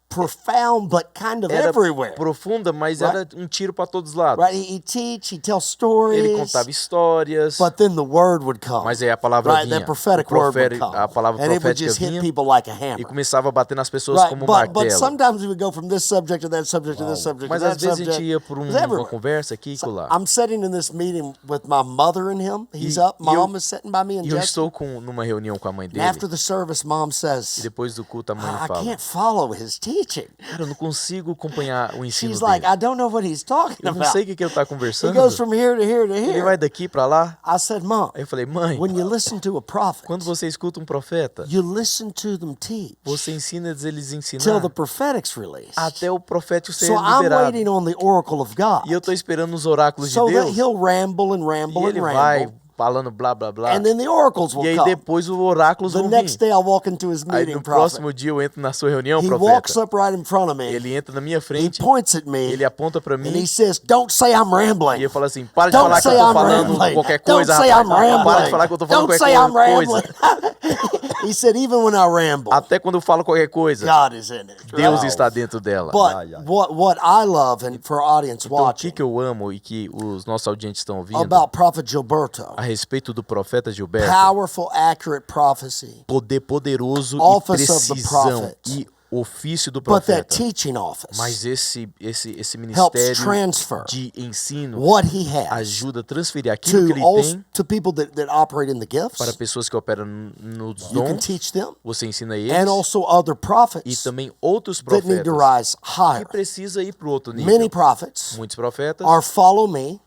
S1: profound but kind of
S2: era
S1: everywhere.
S2: profunda, mas
S1: Right.
S2: era um tiro para todos os lados.
S1: Right? He'd teach, he'd tell stories.
S2: Ele contava histórias,
S1: But then the word would come.
S2: mas aí a palavra
S1: Right?
S2: vinha.
S1: That prophetic
S2: O
S1: word would come.
S2: a palavra
S1: And it would
S2: profética
S1: just hit
S2: vinha
S1: people like a
S2: e
S1: hammer.
S2: começava a bater nas pessoas
S1: Right?
S2: como um
S1: But
S2: martelo.
S1: sometimes we would go from this subject to that subject to this subject
S2: Mas
S1: to
S2: às
S1: that
S2: vezes a
S1: subject.
S2: gente ia por
S1: It was
S2: uma
S1: everywhere.
S2: conversa aqui e lá.
S1: I'm sitting in this meeting with my mother and him. He's
S2: E-
S1: up.
S2: e eu-
S1: Mom is sitting by me and
S2: E eu
S1: Jesse.
S2: estou numa reunião com a mãe
S1: And
S2: dele.
S1: after the service, Mom
S2: E
S1: says,
S2: depois do culto a mãe
S1: I
S2: fala:
S1: can't follow his teaching.
S2: Cara, eu não consigo acompanhar o ensino
S1: She's
S2: dele.
S1: like, I don't know what he's talking
S2: Eu não
S1: about.
S2: sei o que ele está
S1: He
S2: conversando.
S1: goes from here to here to
S2: Ele
S1: here.
S2: vai daqui para lá.
S1: I said, Mom,
S2: Aí eu falei: mãe,
S1: when you listen to a prophet,
S2: quando você escuta um profeta,
S1: you listen to them teach
S2: você ensina eles
S1: till
S2: ensinar
S1: the prophetic's released.
S2: até o profético ser
S1: So I'm
S2: liberado.
S1: waiting on the oracle of God
S2: E eu estou esperando os oráculos de
S1: so that
S2: Deus.
S1: he'll ramble and
S2: E
S1: ramble
S2: ele
S1: and
S2: vai
S1: ramble.
S2: falando blá blá blá.
S1: And then the oracles
S2: E
S1: will
S2: aí
S1: come.
S2: depois os oráculos
S1: The
S2: vão
S1: next
S2: vir.
S1: day I'll walk into his
S2: Aí
S1: meeting,
S2: no
S1: prophet.
S2: próximo dia eu entro na sua reunião,
S1: He walks
S2: profeta.
S1: up right in front of me.
S2: Ele entra na minha
S1: He
S2: frente,
S1: points at me
S2: ele aponta para
S1: and
S2: mim
S1: he says, don't say I'm rambling.
S2: e eu falo assim: para de
S1: Don't
S2: falar que eu
S1: say
S2: tô
S1: I'm
S2: falando
S1: rambling.
S2: qualquer
S1: Don't
S2: coisa,
S1: say
S2: rapaz.
S1: I'm rambling.
S2: Para de falar que eu tô falando
S1: Don't
S2: qualquer
S1: say I'm
S2: coisa.
S1: rambling. He said, even when I ramble,
S2: Até quando eu falo qualquer coisa,
S1: God is in it.
S2: Deus
S1: right?
S2: está dentro dela.
S1: But
S3: Ai, ai.
S1: what I love, and for our audience
S2: Então, o
S1: watching,
S2: que eu amo e que os nossos audientes estão ouvindo
S1: about Prophet Gilberto,
S2: a respeito do profeta Gilberto,
S1: powerful, accurate prophecy,
S2: poder poderoso e
S1: Office of the
S2: precisão
S1: prophet.
S2: e ofício do
S1: but that
S2: profeta.
S1: teaching office
S2: Mas esse
S1: helps
S2: ministério
S1: transfer
S2: de ensino
S1: what he has
S2: ajuda a transferir aquilo que
S1: to,
S2: ele tem
S1: to people that operate in the
S2: para
S1: gifts.
S2: pessoas que operam nos
S1: You can
S2: dons.
S1: teach them,
S2: Você ensina eles
S1: and also other
S2: e
S1: prophets
S2: também outros
S1: that need to
S2: profetas
S1: rise
S2: que
S1: higher.
S2: precisa ir para o outro nível.
S1: Many prophets
S2: Muitos profetas
S1: are follow me,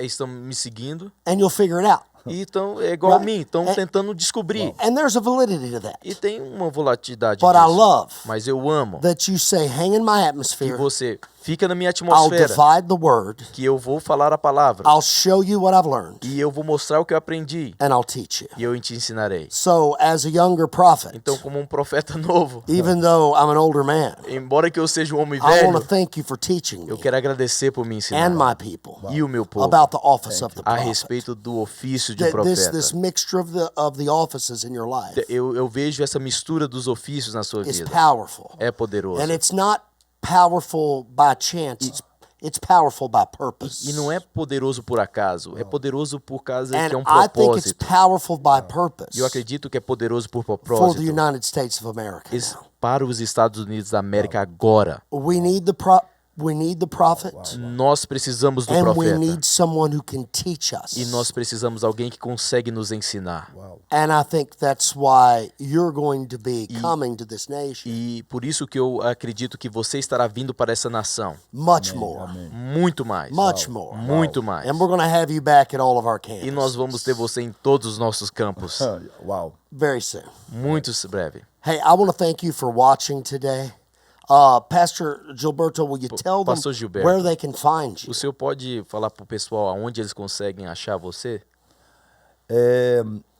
S2: estão me seguindo
S1: and you'll figure it out.
S2: e estão igual a
S1: Right.
S2: mim, estão tentando descobrir.
S1: And there's a validity to that.
S2: E tem uma volatilidade
S1: But I
S2: disso.
S1: love
S2: Mas eu amo
S1: that you say, hang in my
S2: que
S1: atmosphere.
S2: você fica na minha
S1: I'll
S2: atmosfera,
S1: divide the word.
S2: que eu vou falar a palavra
S1: I'll show you what I've learned,
S2: e eu vou mostrar o que eu aprendi
S1: and I'll teach you.
S2: e eu te ensinarei.
S1: So, as a younger prophet,
S2: Então, como um profeta novo,
S1: even though I'm an older man,
S2: embora que eu seja um homem
S1: I want
S2: velho,
S1: to thank you for teaching
S2: eu
S1: me
S2: quero agradecer por me ensinar
S1: and my people
S2: e o meu povo
S1: about the office of the
S2: a
S1: prophet.
S2: respeito do ofício de
S1: That
S2: profeta.
S1: this mixture of the offices in your life
S2: Eu vejo essa mistura dos ofícios na sua
S1: is
S2: vida.
S1: powerful.
S2: É poderoso.
S1: And it's not powerful by chance. It's powerful by purpose.
S2: E não é poderoso por acaso, é poderoso por causa que é
S1: And
S2: um
S1: I think it's
S2: propósito.
S1: powerful by purpose
S2: E eu acredito que é poderoso por
S1: for the
S2: propósito.
S1: United States of America.
S2: Para os Estados Unidos da América agora.
S1: We need the prophet,
S2: Nós precisamos do
S1: and we
S2: profeta.
S1: need someone who can teach us.
S2: E nós precisamos de alguém que consegue nos ensinar.
S1: And I think that's why you're going to be coming to this nation
S2: E por isso que eu acredito que você estará vindo para essa nação.
S1: much more,
S2: Muito mais.
S1: much more.
S2: Muito mais.
S1: And we're going to have you back at all of our
S2: E nós
S1: campuses
S2: vamos ter você em todos os nossos campos.
S3: Uau.
S1: very soon.
S2: Muito breve.
S1: Hey, I want to thank you for watching today. Pastor Gilberto, will you tell them
S2: Pastor Gilberto,
S1: where they can find you?
S2: O senhor pode falar para o pessoal aonde eles conseguem achar você?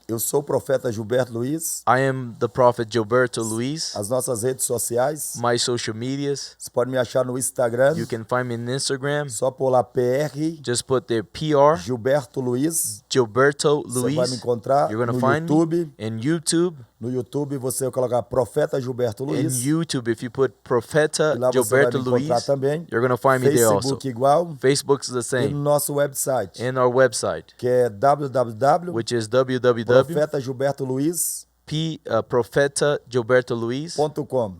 S3: Eu sou o profeta Gilberto Luiz.
S2: I am the prophet Gilberto Luiz.
S3: As nossas redes sociais,
S2: My social medias.
S3: você pode me achar no Instagram,
S2: You can find me on Instagram.
S3: só por lá PR
S2: Just put there PR
S3: Gilberto Luiz.
S2: Gilberto
S3: Você vai me
S2: Luiz.
S3: encontrar
S2: You're gonna
S3: no
S2: find
S3: YouTube.
S2: me in YouTube.
S3: No YouTube você vai colocar Profeta Gilberto
S2: In
S3: Luiz.
S2: YouTube, if you put Profeta
S3: E lá você vai
S2: Gilberto
S3: me encontrar
S2: Luiz,
S3: também.
S2: you're gonna find me there also.
S3: Facebook igual.
S2: Facebook's the
S3: E no
S2: same.
S3: nosso website,
S2: And our website,
S3: que é www.profetagilbertoluiz.com.
S2: which is www.profetagilbertoluiz.com.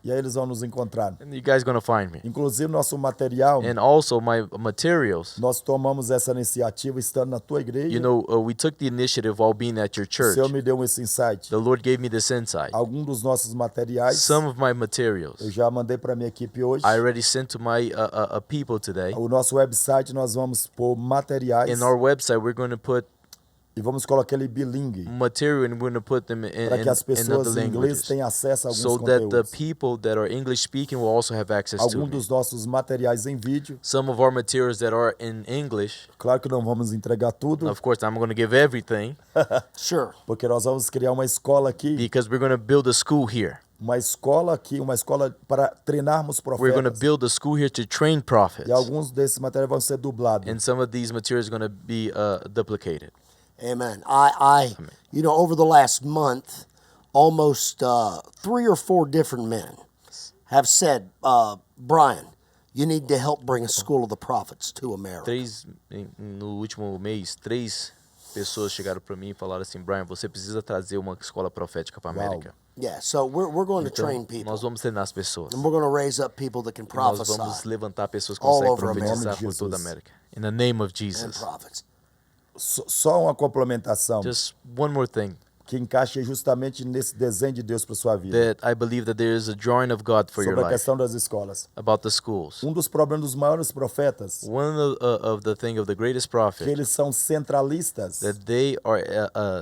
S3: E aí eles vão nos encontrar.
S2: And you guys gonna find me.
S3: Inclusive, nosso material,
S2: And also my materials.
S3: nós tomamos essa iniciativa estando na tua igreja.
S2: You know, we took the initiative while being at your
S3: O
S2: church.
S3: Senhor me deu esse insight.
S2: The Lord gave me this insight.
S3: Alguns dos nossos materiais,
S2: Some of my materials
S3: eu já mandei para minha equipe hoje.
S2: I already sent to my people today.
S3: O nosso website, nós vamos pôr materiais
S2: In our website, we're going to put
S3: e vamos colocar ele bilingue,
S2: material and we're going to put them
S3: para que as
S2: in other
S3: pessoas em inglês
S2: languages,
S3: tenham acesso a alguns
S2: so that the
S3: conteúdos.
S2: people that are English speaking will also have access to
S3: Alguns
S2: it.
S3: dos nossos materiais em vídeo,
S2: Some of our materials that are in English,
S3: claro que não vamos entregar tudo,
S2: of course, I'm going to give everything
S1: Sure.
S3: porque nós vamos criar uma escola aqui,
S2: because we're going to build a school here.
S3: uma escola para treinarmos
S2: We're going to
S3: profetas.
S2: build a school here to train prophets.
S3: E alguns desses materiais vão ser dublados.
S2: And some of these materials are going to be duplicated.
S1: Amen. You know, over the last month, almost 3 or 4 different men have said, Brian, you need to help bring a school of the prophets to America.
S2: No último mês, 3 pessoas chegaram para mim e falaram assim, Brian, você precisa trazer uma escola profética para a América.
S1: Yeah, so we're going to train people.
S2: Nós vamos treinar as pessoas.
S1: And we're going to raise up people that can
S2: Nós
S1: prophesy
S2: vamos levantar pessoas que
S1: all
S2: conseguem
S1: over America.
S2: profetizar por toda a América. In the name of
S1: and
S2: Jesus.
S1: prophets.
S3: Só uma complementação
S2: Just one more thing.
S3: que encaixa justamente nesse desenho de Deus para sua vida.
S2: That I believe that there is a drawing of God for your
S3: Sobre a
S2: life
S3: questão das escolas.
S2: about the schools.
S3: Um dos problemas dos maiores profetas
S2: One of the thing of the greatest
S3: que
S2: prophet
S3: eles são centralistas.
S2: that they are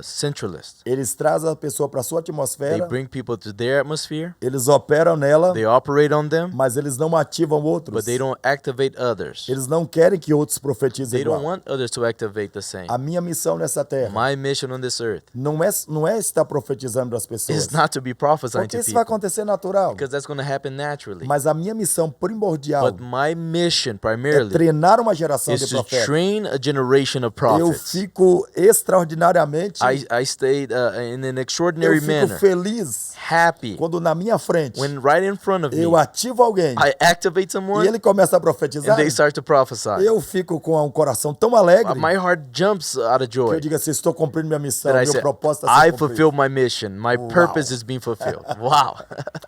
S2: centralists.
S3: Eles trazem a pessoa para sua
S2: They
S3: atmosfera,
S2: bring people to their atmosphere.
S3: eles operam nela,
S2: They operate on them,
S3: mas eles não ativam outros.
S2: but they don't activate others.
S3: Eles não querem que outros profetizem
S2: They don't
S3: igual.
S2: want others to activate the same.
S3: A minha missão nessa terra
S2: My mission on this earth
S3: não é estar profetizando das pessoas.
S2: is not to be prophesying
S3: Porque
S2: to
S3: isso vai
S2: people,
S3: acontecer natural.
S2: because that's going to happen naturally.
S3: Mas a minha missão primordial
S2: But my mission
S3: é
S2: primarily
S3: treinar uma geração
S2: is
S3: de
S2: to
S3: profetas.
S2: train a generation of
S3: Eu
S2: prophets.
S3: fico extraordinariamente
S2: I stayed in an
S3: eu
S2: extraordinary
S3: fico
S2: manner,
S3: feliz
S2: happy,
S3: quando na minha frente
S2: when right in front of me,
S3: eu ativo alguém
S2: I activate
S3: e
S2: someone
S3: ele começa a
S2: and
S3: profetizar.
S2: they start to prophesy.
S3: Eu fico com um coração tão alegre
S2: My heart jumps out of
S3: que eu
S2: joy
S3: digo assim, estou cumprindo minha missão,
S2: that I
S3: meu
S2: said,
S3: propósito
S2: I
S3: está sendo
S2: fulfill
S3: cumprido.
S2: my mission. My purpose is being fulfilled. Wow.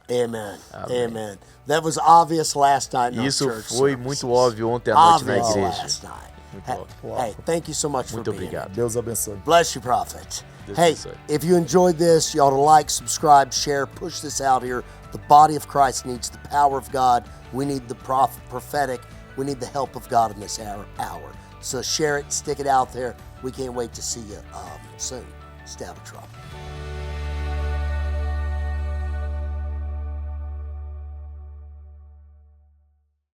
S1: Amen. Amen. That was obvious last night in our
S2: Isso
S1: church
S2: foi
S1: services.
S2: muito óbvio ontem à noite na
S1: Obvious
S2: igreja.
S1: last night.
S2: Muito
S1: Hey,
S2: óbvio.
S1: hey, thank you so much for
S2: Muito
S1: being
S2: obrigado.
S1: here.
S3: Deus abençoe.
S1: Bless you, prophet.
S2: This
S1: Hey,
S2: is it.
S1: if you enjoyed this, you ought to like, subscribe, share, push this out here. The body of Christ needs the power of God. We need the prophetic. We need the help of God in this hour. So share it, stick it out there. We can't wait to see you soon. Stay out of trouble.